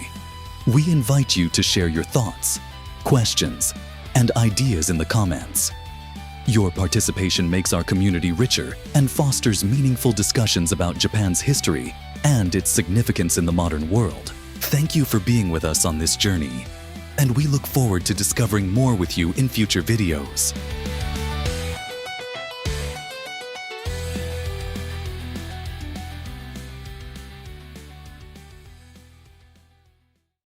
We invite you to share your thoughts, questions, and ideas in the comments. Your participation makes our community richer and fosters meaningful discussions about Japan's history and its significance in the modern world. Thank you for being with us on this journey, and we look forward to discovering more with you in future videos.